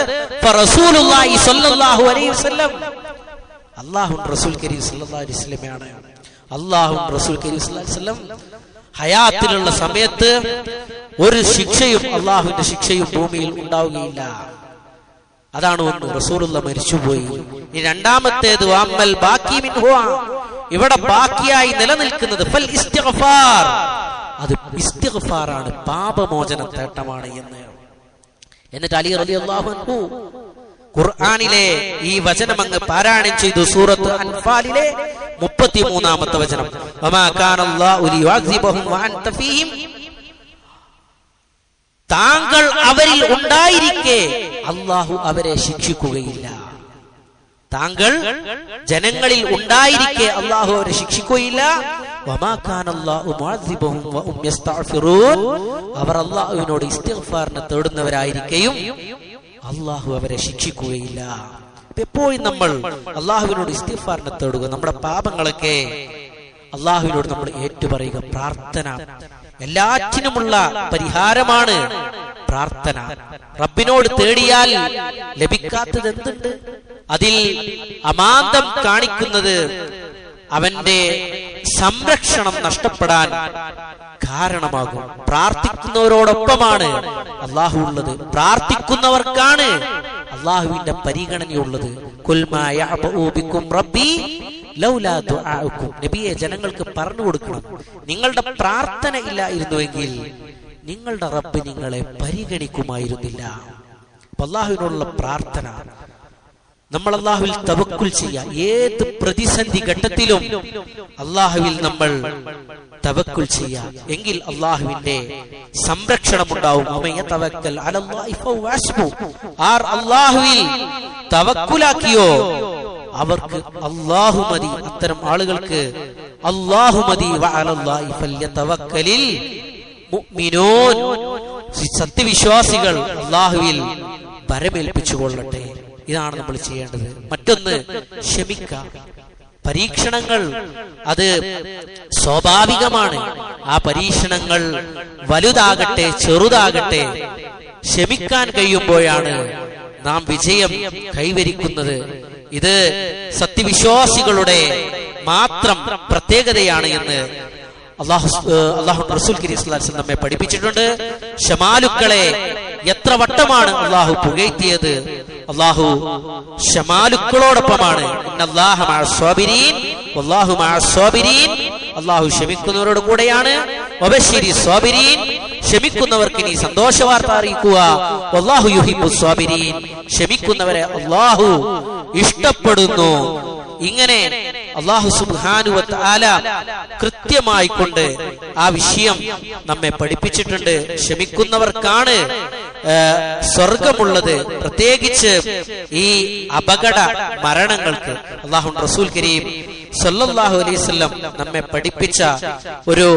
റസൂലുള്ളാഹി സ്വല്ലല്ലാഹു അലൈഹി വസല്ലം, അല്ലാഹുവിന്റെ റസൂൽ കരീം സ്വല്ലല്ലാഹു അലൈഹി വസല്ലമയാണ്. അല്ലാഹുവിന്റെ റസൂൽ കരീം സ്വല്ലല്ലാഹു അലൈഹി വസല്ലം ഹയാത്തിലുള്ള സമയത്ത് ഒരു ശിക്ഷയും അള്ളാഹുവിന്റെ ശിക്ഷയും ഭൂമിയിൽ ഉണ്ടാവുകയില്ല. അതാണ് ഒന്ന്. റസൂലുള്ള മരിച്ചുപോയി. ഇനി രണ്ടാമത്തേത് വഅമ്മൽ ബാക്കി മിൻഹു, ഇവിടെ ബാക്കിയായി നിലനിൽക്കുന്നത് ഫൽ ഇസ്തിഗ്ഫാർ, അത് ഇസ്തിഗ്ഫാറാണ്, പാപമോചന തേട്ടമാണ് എന്ന്. എന്നിട്ട് അലി റളിയല്ലാഹു അൻഹു ഖുർആനിലെ ഈ വചനം അങ്ങ് പാരായണം ചെയ്തു. സൂറത്ത് അൻഫാലിലെ 33-ാമത്തെ വചനം, വമാ കാനല്ലാഹു ലിയുഅസിബഹും വഅൻത ഫീഹിം, താങ്കൾ അവരിൽ ഉണ്ടായിരിക്കെ അല്ലാഹു അവരെ ശിക്ഷിക്കുകയില്ല. താങ്കൾ ജനങ്ങളിൽ ഉണ്ടായിരിക്കെ അല്ലാഹു അവരെ ശിക്ഷിക്കുകയില്ല. വമാ കാനല്ലാഹു മുഅസിബഹും വഹും യസ്തഗ്ഫിറൂൻ, അവർ അല്ലാഹുവിനോട് ഇസ്തിഗ്ഫാറിനെ തേടുന്നവരായിരിക്കെയും അല്ലാഹു അവരെ ശിക്ഷിക്കുകയില്ല. എപ്പോഴും നമ്മൾ അല്ലാഹുവിനോട് ഇസ്തിഗ്ഫാറിനെ തേടുക. നമ്മുടെ പാപങ്ങളൊക്കെ അല്ലാഹുവിനോട് നമ്മൾ ഏറ്റുപറയുക. പ്രാർത്ഥന എല്ലാറ്റിനുമുള്ള പരിഹാരമാണ് പ്രാർത്ഥന. റബ്ബിനോട് തേടിയാൽ ലഭിക്കാത്തത് എന്തുണ്ട്? അതിൽ അമാന്തം കാണിക്കുന്നത് അവന്റെ സംരക്ഷണം നഷ്ടപ്പെടാൻ കാരണമാകും. പ്രാർത്ഥിക്കുന്നവരോടൊപ്പമാണ് അല്ലാഹു ഉള്ളത്. പ്രാർത്ഥിക്കുന്നവർക്കാണ് അല്ലാഹുവിന്റെ പരിഗണനയുള്ളത്. ഖുൽ മാ യഅബഉ ബികും റബ്ബി ലൗലാ ദുആഉകും, നബിയെ ജനങ്ങൾക്ക് പറഞ്ഞു കൊടുക്കണം, നിങ്ങളുടെ പ്രാർത്ഥന ഇല്ലായിരുന്നുവെങ്കിൽ നിങ്ങളുടെ റബ്ബ് നിങ്ങളെ പരിഗണിക്കുമായിരുന്നില്ല. അല്ലാഹുവിനോടുള്ള പ്രാർത്ഥന, നമ്മൾ അല്ലാഹുവിൽ തവക്കുൽ ചെയ്യുക. ഏത് പ്രതിസന്ധി ഘട്ടത്തിലും അല്ലാഹുവിൽ നമ്മൾ തവക്കുൽ ചെയ്യുക, എങ്കിൽ അല്ലാഹുവിന്റെ സംരക്ഷണം ഉണ്ടാവും. ആർ അല്ലാഹുവിൽ തവക്കുലാക്കിയോ അവർക്ക് അല്ലാഹു മതി. അത്തരം ആളുകൾക്ക് അല്ലാഹു മതി. വഅലല്ലാഹി ഫല്യതവക്കലിൽ മുഅ്മിനൂൻ, സത്യവിശ്വാസികൾ അല്ലാഹുവിൽ പരമേൽപ്പിച്ചുകൊള്ളട്ടെ. ഇതാണ് നമ്മൾ ചെയ്യേണ്ടത്. മറ്റൊന്ന്, ക്ഷമിക്കാം. പരീക്ഷണങ്ങൾ അത് സ്വാഭാവികമാണ്. ആ പരീക്ഷണങ്ങൾ വലുതാകട്ടെ ചെറുതാകട്ടെ, ക്ഷമിക്കാൻ കഴിയുമ്പോഴാണ് നാം വിജയം കൈവരിക്കുന്നത്. ഇത് സത്യവിശ്വാസികളുടെ മാത്രം പ്രത്യേകതയാണ് എന്ന് അല്ലാഹു റസൂൽ കരീം സ്വല്ലല്ലാഹു അലൈഹി വസല്ലം നമ്മെ പഠിപ്പിച്ചിട്ടുണ്ട്. ശമാലുക്കളെ എത്ര വട്ടമാണ് അല്ലാഹു പുകഴ്ത്തിയത്. അല്ലാഹു ശമാലുക്കളോടൊപ്പമാണ്. ഇന്നല്ലാഹ മഅസ്സാബിരീൻ വല്ലാഹു മഅസ്സാബിരീൻ, അല്ലാഹു ക്ഷമിക്കുന്നവരോട് കൂടെയാണ്. വബശ്ശിരി സ്വാബിരീൻ, ക്ഷമിക്കുന്നവർക്ക് നീ സന്തോഷ വാർത്ത അറിയിക്കുക. വല്ലാഹു യുഹിബ്ബുസ് സ്വാബിരീൻ, ക്ഷമിക്കുന്നവരെ അല്ലാഹു ഇഷ്ടപ്പെടുന്നു. ഇങ്ങനെ അല്ലാഹു സുബ്ഹാനഹു വ തആല കൃത്യമായി കൊണ്ട് ആ വിഷയം നമ്മെ പഠിപ്പിച്ചിട്ടുണ്ട്. ക്ഷമിക്കുന്നവർക്കാണ് സ്വർഗമുള്ളത്. പ്രത്യേകിച്ച് ഈ അപകട മരണങ്ങൾക്ക് അല്ലാഹുവിന്റെ റസൂൽ കരീം സല്ലല്ലാഹു അലൈഹി വസല്ലം നമ്മെ പഠിപ്പിച്ച ഒരു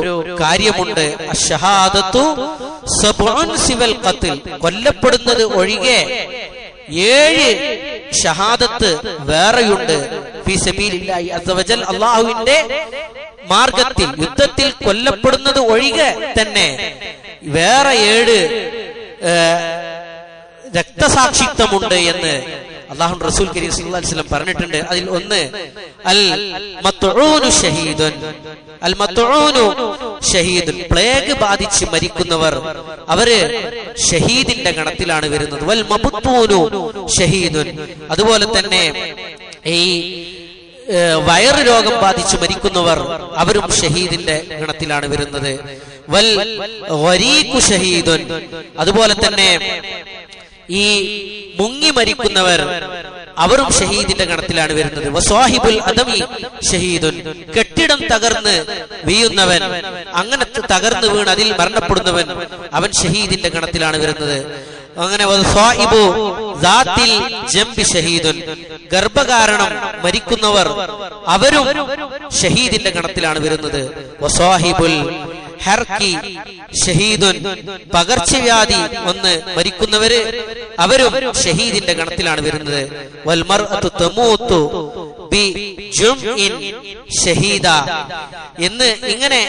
കാര്യമുണ്ട്. അശ്ശഹാദത്തു സബ്ഉൻ സിവൽ ഖത്ൽ, കൊല്ലപ്പെടുന്നത് ഒഴികെ 7 ഷഹാദത്ത് വേറെയുണ്ട്. ഫീ സബീലില്ലാഹി അസ്സ വജൽ, അല്ലാഹുവിന്റെ മാർഗത്തിൽ യുദ്ധത്തിൽ കൊല്ലപ്പെടുന്നത് ഒഴികെ തന്നെ വേറെ 7 രക്തസാക്ഷിത്വമുണ്ട് എന്ന് അല്ലാഹു റസൂൽ കരീം സല്ലല്ലാഹു അലൈഹി വസല്ലം പറഞ്ഞിട്ടുണ്ട്. അതിൽ ഒന്ന് അൽ മത്ഊനു ഷഹീദുൻ, അൽ മത്ഊനു ഷഹീദുൻ, പ്ലേഗ് ബാധിച്ച് മരിക്കുന്നവർ അവര് ഷഹീദിന്റെ ഗണത്തിലാണ് വരുന്നത്. വൽ മബ്തൂനു ഷഹീദുൻ, അതുപോലെ തന്നെ ഈ വയറ് രോഗം ബാധിച്ച് മരിക്കുന്നവർ അവരും ഷഹീദിന്റെ ഗണത്തിലാണ് വരുന്നത്. വൽ ഗരീഖു ഷഹീദുൻ, അതുപോലെ തന്നെ ഈ മുങ്ങി മരിക്കുന്നവർ അവരും ഷഹീദിന്റെ ഗണത്തിലാണ് വരുന്നത്. വസ്വാഹിബുൽ അദമി ഷഹീദുൻ, കെട്ടിടം തകർന്ന് വീഴുന്നവൻ, അങ്ങനെ തകർന്നു വീണ് അതിൽ മരണപ്പെടുന്നവൻ അവൻ ഷഹീദിന്റെ ഗണത്തിലാണ് വരുന്നത്. അങ്ങനെ ഷഹീദുൻ, ഗർഭകാരണം മരിക്കുന്നവർ അവരും ഷഹീദിന്റെ ഗണത്തിലാണ് വരുന്നത്. വസ്വാഹിബുൽ ഹർക്കി ഷഹീദുൻ, പകർച്ചവ്യാധി വന്ന് മരിക്കുന്നവര് അവരും ഷഹീദിന്റെ ഗണത്തിലാണ് വരുന്നത്. വൽ മർഅതു തമൂതു ബി ജുംഇൻ ഷഹീദ എന്ന് ഇങ്ങനെ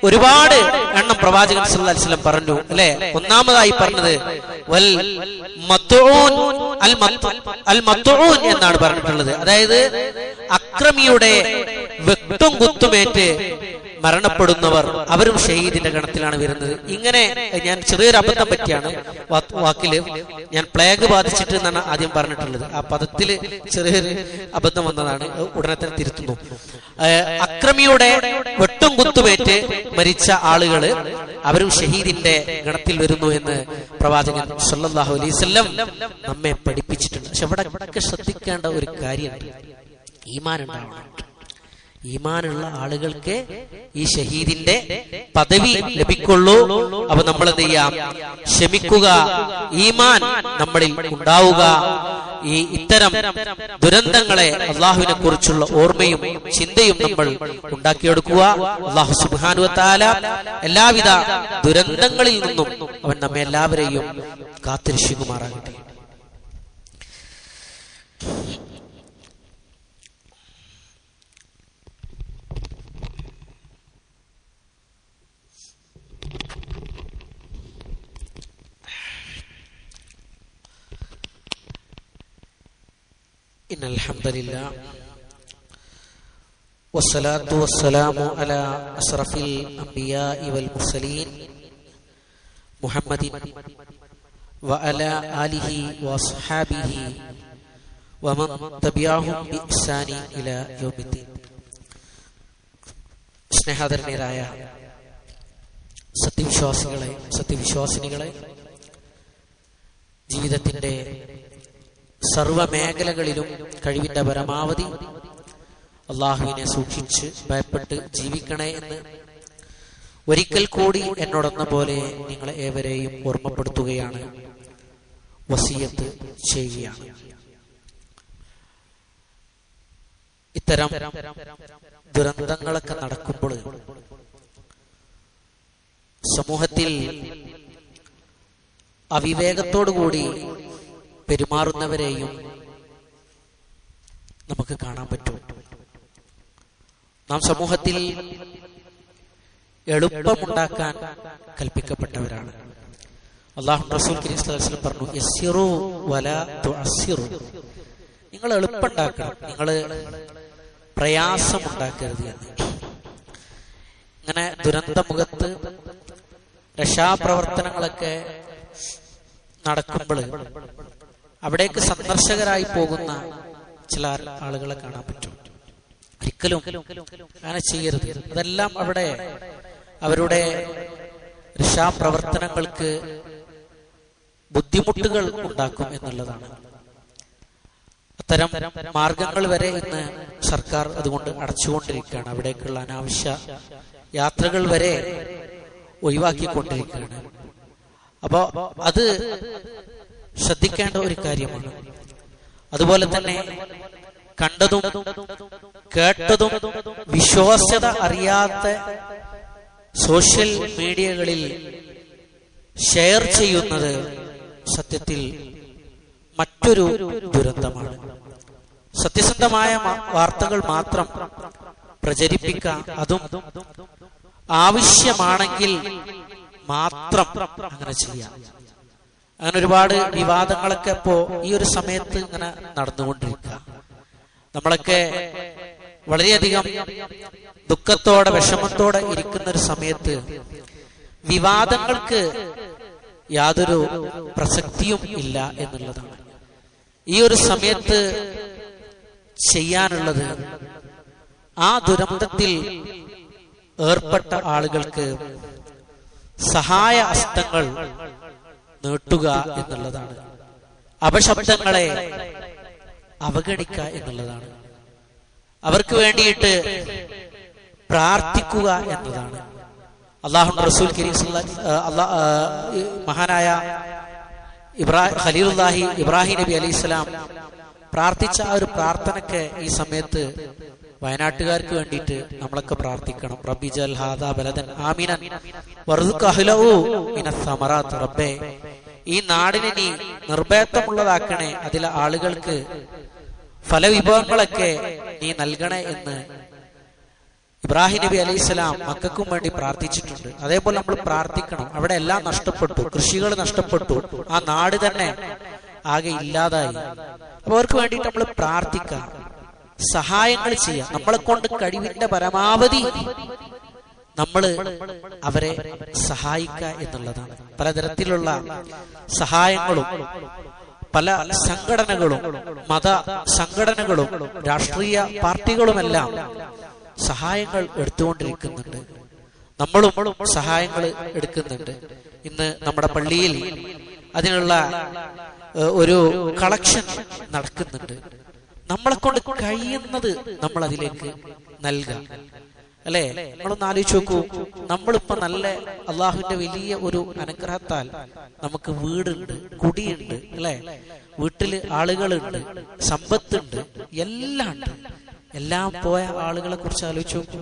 ഒരുപാട് എണ്ണം പ്രവാചകൻ സല്ലല്ലാഹു അലൈഹി വസല്ലം പറഞ്ഞു അല്ലെ. ഒന്നാമതായി പറഞ്ഞത് വൽ മത്ഊൻ, അൽ മത്ഊൻ എന്നാണ് പറഞ്ഞിട്ടുള്ളത്. അതായത് അക്രമിയുടെ വെട്ടും കുത്തുമേറ്റ് മരണപ്പെടുന്നവർ അവരും ഷഹീദിന്റെ ഗണത്തിലാണ് വരുന്നത്. ഇങ്ങനെ ഞാൻ ചെറിയൊരു അബദ്ധം പറ്റിയാണ് വാക്കില്, ഞാൻ പ്ലേഗ് ബാധിച്ചിട്ട് എന്നാണ് ആദ്യം പറഞ്ഞിട്ടുള്ളത്. ആ പദത്തില് ചെറിയൊരു അബദ്ധം വന്നതാണ്, ഉടനെ തന്നെ തിരുത്തുന്നു. അക്രമിയുടെ വെട്ടും കുത്തുമേറ്റ് മരിച്ച ആളുകള് അവരും ഷഹീദിന്റെ ഗണത്തിൽ വരുന്നു എന്ന് പ്രവാചകൻ സല്ലല്ലാഹു അലൈഹി വസല്ലം നമ്മെ പഠിപ്പിച്ചിട്ടുണ്ട്. പക്ഷെ ഇവിടെ ശ്രദ്ധിക്കേണ്ട ഒരു കാര്യമുണ്ട്, ഈമാൻ ഉണ്ടാവണം. ഈമാനുള്ള ആളുകൾക്ക് ഈ ഷഹീദിന്റെ പദവി ലഭിക്കുള്ളൂ. അപ്പൊ നമ്മൾ എന്ത് ചെയ്യാം? ക്ഷമിക്കുക, ഈമാൻ നമ്മളിൽ ഉണ്ടാവുക. ഈ ഇത്തരം ദുരന്തങ്ങളെ അള്ളാഹുവിനെ കുറിച്ചുള്ള ഓർമ്മയും ചിന്തയും നമ്മൾ ഉണ്ടാക്കിയെടുക്കുക. അള്ളാഹു സുബ്ഹാനഹു വ തആല എല്ലാവിധ ദുരന്തങ്ങളിൽ നിന്നും അവൻ നമ്മെ എല്ലാവരെയും കാത്തുരക്ഷിക്കുമാറാകട്ടെ. إن الحمد لله والصلاة والسلام على أشرف الأنبياء والمرسلين محمد وعلى آله وأصحابه ومن تبعهم بإحسان إلى يوم الدين. സ്നേഹാദരനീയരായ സത്യവിശ്വാസിനികളെ, ജീവിതത്തിന്റെ സർവമേഖലകളിലും കഴിവിന്റെ പരമാവധി അള്ളാഹുവിനെ സൂക്ഷിച്ച് ഭയപ്പെട്ട് ജീവിക്കണേ എന്ന് ഒരിക്കൽ കൂടി എന്നോടെന്ന പോലെ നിങ്ങളെ ഏവരെയും ഓർമ്മപ്പെടുത്തുകയാണ്, വസിയത്ത് ചെയ്യുകയാണ്. ഇത്തരം ദുരന്തങ്ങളൊക്കെ നടക്കുമ്പോൾ സമൂഹത്തിൽ അവിവേകത്തോടുകൂടി പെരുമാറുന്നവരെയും നമുക്ക് കാണാൻ പറ്റും. നാം സമൂഹത്തിൽ എളുപ്പമുണ്ടാക്കാൻ കൽപ്പിക്കപ്പെട്ടവരാണ്. അല്ലാഹു റസൂൽ കരീം സല്ലല്ലാഹു അലൈഹി വസല്ലം പറഞ്ഞു, യസ്സിറു വലാ തുഅസ്സിറു, നിങ്ങൾ എളുപ്പമുണ്ടാക്കണം, നിങ്ങൾ പ്രയാസമുണ്ടാക്കരുത് എന്ന്. ഇങ്ങനെ ദുരന്തമുഖത്ത് രക്ഷാപ്രവർത്തനങ്ങളൊക്കെ നടക്കുമ്പോൾ അവിടേക്ക് സന്ദർശകരായി പോകുന്ന ചില ആളുകളെ കാണാൻ പറ്റും. ഒരിക്കലും അങ്ങനെ ചെയ്യരുത്. അതെല്ലാം അവിടെ അവരുടെ രക്ഷാപ്രവർത്തനങ്ങൾക്ക് ബുദ്ധിമുട്ടുകൾ ഉണ്ടാക്കും എന്നുള്ളതാണ്. അത്തരം മാർഗങ്ങൾ വരെ ഇന്ന് സർക്കാർ അതുകൊണ്ട് അടച്ചുകൊണ്ടിരിക്കുകയാണ്. അവിടേക്കുള്ള അനാവശ്യ യാത്രകൾ വരെ ഒഴിവാക്കിക്കൊണ്ടിരിക്കുകയാണ്. അപ്പോ അത് ശ്രദ്ധിക്കേണ്ട ഒരു കാര്യമാണ്. അതുപോലെ തന്നെ കണ്ടതും കേട്ടതും വിശ്വാസ്യത അറിയാത്ത സോഷ്യൽ മീഡിയകളിൽ ഷെയർ ചെയ്യുന്നത് സത്യത്തിൽ മറ്റൊരു ദുരന്തമാണ്. സത്യസന്ധമായ വാർത്തകൾ മാത്രം പ്രചരിപ്പിക്കുക, അതും ആവശ്യമാണെങ്കിൽ മാത്രം അങ്ങനെ ചെയ്യാം. അങ്ങനെ ഒരുപാട് വിവാദങ്ങളൊക്കെ ഇപ്പോ ഈ ഒരു സമയത്ത് ഇങ്ങനെ നടന്നുകൊണ്ടിരിക്കുക. നമ്മളൊക്കെ വളരെയധികം ദുഃഖത്തോടെ വിഷമത്തോടെ ഇരിക്കുന്ന ഒരു സമയത്ത് വിവാദങ്ങൾക്ക് യാതൊരു പ്രസക്തിയും ഇല്ല എന്നുള്ളതാണ്. ഈ ഒരു സമയത്ത് ചെയ്യാനുള്ളത് ആ ദുരന്തത്തിൽ ഏർപ്പെട്ട ആളുകൾക്ക് സഹായ ഹസ്തങ്ങൾ നീട്ടുക എന്നുള്ളതാണ്. അപശബ്ദങ്ങളെ അവഗണിക്കുക എന്നുള്ളതാണ്. അവർക്ക് വേണ്ടിയിട്ട് പ്രാർത്ഥിക്കുക എന്നതാണ്. അല്ലാഹു റസൂൽ കരീം മഹാനായ ഖലീലുല്ലാഹി ഇബ്രാഹിം നബി അലൈഹിസ്സലാം പ്രാർത്ഥിച്ച ആ ഒരു പ്രാർത്ഥനയ്ക്ക് ഈ സമയത്ത് വയനാട്ടുകാർക്ക് വേണ്ടിയിട്ട് നമ്മളൊക്കെ പ്രാർത്ഥിക്കണം. റബ്ബി ജൽ ഹാദാ ബലദൻ ആമിനൻ വർസുഖ് അഹ്ലഹു മിനസ് സമറാത്ത്. റബ്ബേ, ഈ നാടിനെ നീ നിർഭയത്വമുള്ളതാക്കണേ, അതിലെ ആളുകൾക്ക് ഫലവിഭവങ്ങളൊക്കെ നീ നൽകണേ എന്ന് ഇബ്രാഹിം നബി അലൈഹിസ്സലാം മക്കൾക്കും വേണ്ടി പ്രാർത്ഥിച്ചിട്ടുണ്ട്. അതേപോലെ നമ്മൾ പ്രാർത്ഥിക്കണം. അവിടെ എല്ലാം നഷ്ടപ്പെട്ടു, കൃഷികൾ നഷ്ടപ്പെട്ടു, ആ നാട് തന്നെ ആകെ ഇല്ലാതായി. അപ്പൊ അവർക്ക് വേണ്ടിയിട്ട് നമ്മൾ പ്രാർത്ഥിക്കാം, സഹായങ്ങൾ ചെയ്യാം. നമ്മളെ കൊണ്ട് കഴിവിന്റെ പരമാവധി നമ്മൾ അവരെ സഹായിക്കുക എന്നുള്ളതാണ്. പലതരത്തിലുള്ള സഹായങ്ങളും പല സംഘടനകളും മത സംഘടനകളും രാഷ്ട്രീയ പാർട്ടികളുമെല്ലാം സഹായങ്ങൾ എടുത്തുകൊണ്ടിരിക്കുന്നുണ്ട്. നമ്മളും സഹായങ്ങൾ എടുക്കുന്നുണ്ട്. ഇന്ന് നമ്മുടെ പള്ളിയിൽ അതിനുള്ള ഒരു കളക്ഷൻ നടക്കുന്നുണ്ട്. നമ്മളെ കൊണ്ട് കഴിയുന്നത് നമ്മൾ അതിലേക്ക് നൽകാം, അല്ലെ? നമ്മളൊന്ന് ആലോചിച്ച് നോക്കൂ. നമ്മളിപ്പോ നല്ല അള്ളാഹുവിന്റെ വലിയ ഒരു അനുഗ്രഹത്താൽ നമുക്ക് വീടുണ്ട്, കുടിയുണ്ട്, അല്ലെ? വീട്ടില് ആളുകളുണ്ട്, സമ്പത്തുണ്ട്, എല്ലാം ഉണ്ട്. എല്ലാം പോയ ആളുകളെ കുറിച്ച് ആലോചിച്ചു നോക്കൂ.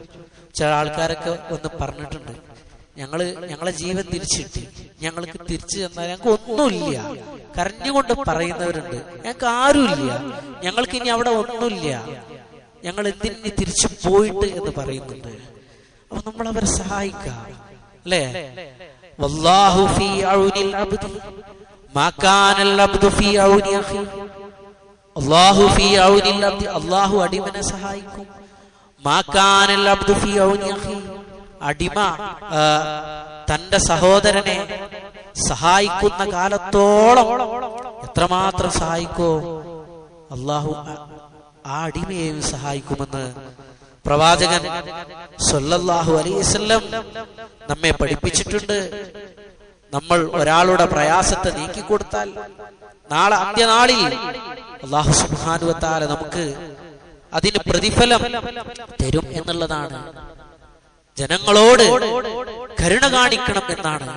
ചില ആൾക്കാരൊക്കെ ഒന്ന് പറഞ്ഞിട്ടുണ്ട്, ഞങ്ങളെ ജീവൻ തിരിച്ചിട്ട് ഞങ്ങൾക്ക് തിരിച്ചു തന്നാൽ ഞങ്ങൾക്ക് ഒന്നുമില്ല. കരഞ്ഞുകൊണ്ട് പറയുന്നവരുണ്ട്, ഞങ്ങൾക്ക് ആരുമില്ല, ഞങ്ങൾക്ക് ഇനി അവിടെ ഒന്നുമില്ല, ഞങ്ങൾ എന്തിന് തിരിച്ചു പോയിട്ട് എന്ന് പറയുന്നുണ്ട്. അപ്പൊ നമ്മൾ അവരെ സഹായിക്കാം, അല്ലേ? വല്ലാഹു ഫീ ഔനിൽ അബ്ദി മാ കാനൽ അബ്ദു ഫീ ഔനി അഖി. അല്ലാഹു ഫീ ഔനിൽ അബ്ദി, അല്ലാഹു അടിമനെ സഹായിക്കും. മാ കാനൽ അബ്ദു ഫീ ഔനി അഖി, അടിമ തന്റെ സഹോദരനെ സഹായിക്കുന്ന കാലത്തോളം എത്രമാത്രം സഹായിക്കോ അല്ലാഹു ആ അടിമയെയും സഹായിക്കുമെന്ന് പ്രവാചകൻ സ്വല്ലല്ലാഹു അലൈഹി വസല്ലം നമ്മെ പഠിപ്പിച്ചിട്ടുണ്ട്. നമ്മൾ ഒരാളുടെ പ്രയാസത്തെ നീക്കിക്കൊടുത്താൽ നാളെ അന്ത്യനാളിൽ അല്ലാഹു സുബ്ഹാനഹു വ തആല നമുക്ക് അതിന് പ്രതിഫലം തരും എന്നുള്ളതാണ്. ജനങ്ങളോട് കരുണ കാണിക്കണം എന്നാണ്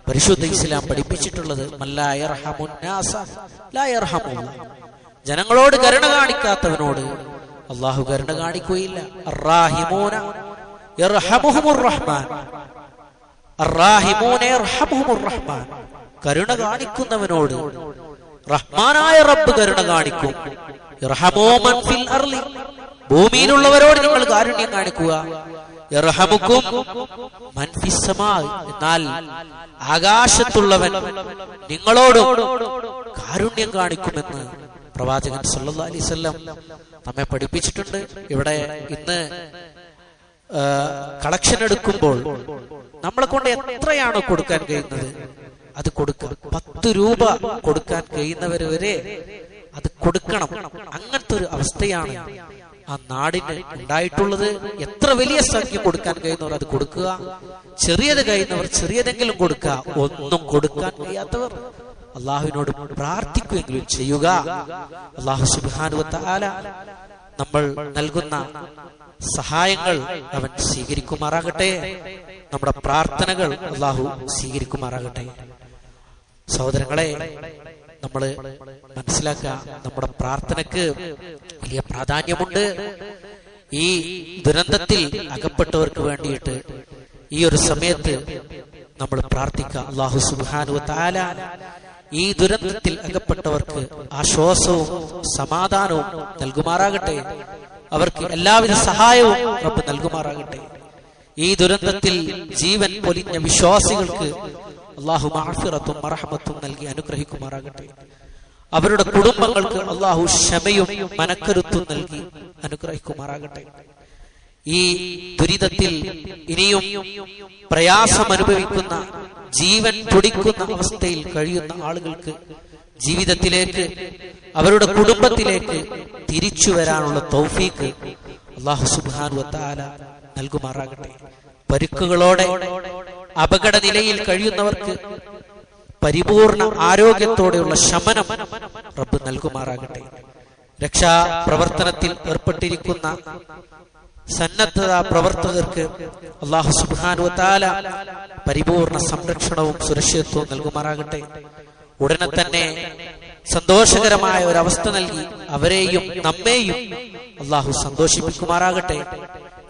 പരിശുദ്ധ ഇസ്ലാം പഠിപ്പിച്ചിട്ടുള്ളത്. മല്ലാ യർഹമുൻ നാസ ലാ യർഹമുല്ലാഹ്. ജനങ്ങളോട് കരുണ കാണിക്കാത്തവനോട് അല്ലാഹു കരുണ കാണിക്കുകയില്ല. അർറാഹിമൂന യർഹമുഹുർ റഹ്മാൻ, അർറാഹിമൂന യർഹമുഹുർ റഹ്മാൻ. കരുണ കാണിക്കുന്നവനോട് റഹ്മാനായ റബ്ബ് കരുണ കാണിക്കും. യർഹമൂ മൻ ഫിൽ അർളി, ഭൂമിയിലുള്ളവരോട് നിങ്ങൾ കാരുണ്യം കാണിക്കുക. യർഹമുക്കും മൻ ഫിസ് സമാ, എന്നാൽ ആകാശത്തുള്ളവൻ നിങ്ങളോട് കാരുണ്യം കാണിക്കുമെന്ന് പ്രവാചകൻ സല്ലല്ലാഹു അലൈഹി വസല്ലം നമ്മെ പഠിപ്പിച്ചിട്ടുണ്ട്. ഇവിടെ ഇന്ന് കളക്ഷൻ എടുക്കുമ്പോൾ നമ്മളെ കൊണ്ട് എത്രയാണോ കൊടുക്കാൻ കഴിയുന്നത് അത് കൊടുക്കുക. 10 രൂപ കൊടുക്കാൻ കഴിയുന്നവർ വരെ അത് കൊടുക്കണം. അങ്ങനത്തെ ഒരു അവസ്ഥയാണ് ആ നാടിന് ഉണ്ടായിട്ടുള്ളത്. എത്ര വലിയ സംഖ്യ കൊടുക്കാൻ കഴിയുന്നവർ അത് കൊടുക്കുക, ചെറിയത് കഴിയുന്നവർ ചെറിയതെങ്കിലും കൊടുക്കുക. ഒന്നും കൊടുക്കാൻ കഴിയാത്തവർ അള്ളാഹുവിനോട് പ്രാർത്ഥിക്കുകയെങ്കിലും ചെയ്യുക. അള്ളാഹു സുബ്ഹാനഹു വ തആല നമ്മൾ നൽകുന്ന സഹായങ്ങൾ അവൻ സ്വീകരിക്കുമാറാകട്ടെ. നമ്മുടെ പ്രാർത്ഥനകൾ അള്ളാഹു സ്വീകരിക്കുമാറാകട്ടെ. സഹോദരങ്ങളെ, നമ്മൾ മനസ്സിലാക്കുക, നമ്മുടെ പ്രാർത്ഥനക്ക് വലിയ പ്രാധാന്യമുണ്ട്. ഈ ദുരന്തത്തിൽ അകപ്പെട്ടവർക്ക് വേണ്ടിയിട്ട് ഈ ഒരു സമയത്ത് നമ്മൾ പ്രാർത്ഥിക്കുക. അല്ലാഹു സുബ്ഹാനഹു വ തആല ഈ ദുരന്തത്തിൽ അകപ്പെട്ടവർക്ക് ആശ്വാസവും സമാധാനവും നൽകുമാറാകട്ടെ. അവർക്ക് എല്ലാവിധ സഹായവും റബ്ബ് നൽകുമാറാകട്ടെ. ഈ ദുരന്തത്തിൽ ജീവൻ പൊലിഞ്ഞ വിശ്വാസികൾക്ക് അല്ലാഹു മഗ്ഫിറത്തും മർഹമത്തും നൽകി അനുഗ്രഹിക്കുമാറാകട്ടെ. അവരുടെ കുടുംബങ്ങൾക്ക് അല്ലാഹു ക്ഷമയും മനക്കരുത്തും നൽകി അനുഗ്രഹിക്കുമാറാകട്ടെ. ഈ ദുരിതത്തിൽ ഇനിയും പ്രയാസം അനുഭവിക്കുന്ന, ജീവൻ തുടിക്കുന്ന അവസ്ഥയിൽ കഴിയുന്ന ആളുകൾക്ക് ജീവിതത്തിലേക്ക്, അവരുടെ കുടുംബത്തിലേക്ക് തിരിച്ചു വരാനുള്ള തൗഫീഖ് അല്ലാഹു സുബ്ഹാനഹു വ തആല നൽകുമാറാകട്ടെ. പരിക്കുകളോടെ അപകട നിലയിൽ കഴിയുന്നവർക്ക് പരിപൂർണ ആരോഗ്യത്തോടെയുള്ള ശമനം റബ്ബ് നൽകുമാറാകട്ടെ. രക്ഷാപ്രവർത്തനത്തിൽ ഏർപ്പെട്ടിരിക്കുന്ന സന്നദ്ധ പ്രവർത്തകർക്ക് അല്ലാഹു സുബ്ഹാനഹു വ തആല പരിപൂർണ സംരക്ഷണവും സുരക്ഷിതത്വവും നൽകുമാറാകട്ടെ. ഉടനെ തന്നെ സന്തോഷകരമായ ഒരവസ്ഥ നൽകി അവരെയും നമ്മെയും അല്ലാഹു സന്തോഷിപ്പിക്കുമാറാകട്ടെ.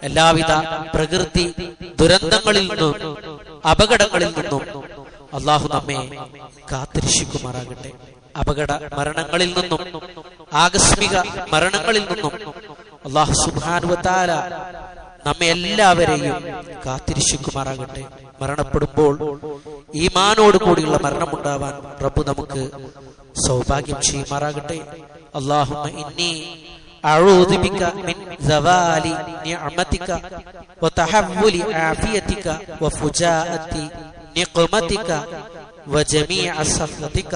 എല്ലാവിധ പ്രകൃതി ദുരന്തങ്ങളിൽ നിന്നും അപകടങ്ങളിൽ നിന്നും അല്ലാഹു നമ്മെ കാത്തുരക്ഷിക്കുമാറാകട്ടെ. അപകട മരണങ്ങളിൽ നിന്നും ആകസ്മിക മരണങ്ങളിൽ നിന്നും അല്ലാഹു സുബ്ഹാനഹു വ തആല നമ്മെ എല്ലാവരെയും കാത്തിരക്ഷിക്കുമാറാകട്ടെ. മരണപ്പെടുമ്പോൾ ഈമാനോട് കൂടിയുള്ള മരണമുണ്ടാവാൻ റബ്ബ് നമുക്ക് സൗഭാഗ്യം ചെയ്യുമാറാകട്ടെ. അല്ലാഹുമ്മ ഇന്നി അഊദു ബിക മിൻ സവാലി നിഅമതിക വതഹവ്വുലി ആഫിയതിക വഫുജാഅതി നിഖമതിക വജമീഅ സഖതിക.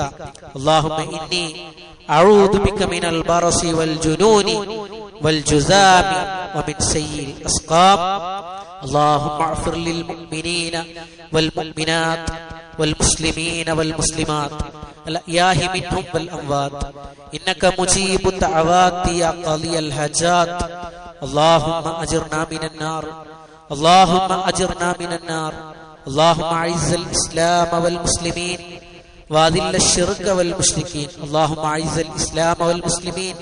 അല്ലാഹുമ്മ ഇന്നി അഊദു ബിക മിനൽ ബറസി വൽ ജുനൂനി والجذام ومن سيء الأسقام. اللهم اغفر للمؤمنين والمؤمنات والمسلمين والمسلمات الأحياء منهم والأموات إنك مجيب الدعوات يا قاضي الحاجات. اللهم أجرنا من النار، اللهم أجرنا من النار. اللهم أعز الإسلام والمسلمين وأذل الشرك والمشركين. اللهم أعز الإسلام والمسلمين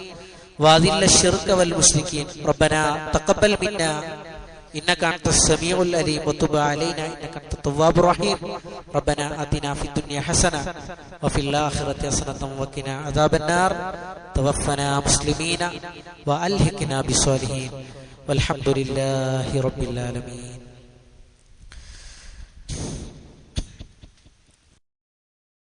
وأذل الشرك والمشركين. ربنا تقبل منا إنك أنت السميع العليم وتب علينا إنك أنت التواب الرحيم. ربنا آتنا في الدنيا حسنة وفي الآخرة حسنة وقنا عذاب النار. توفنا مسلمين وألحقنا بالصالحين والحمد لله رب العالمين.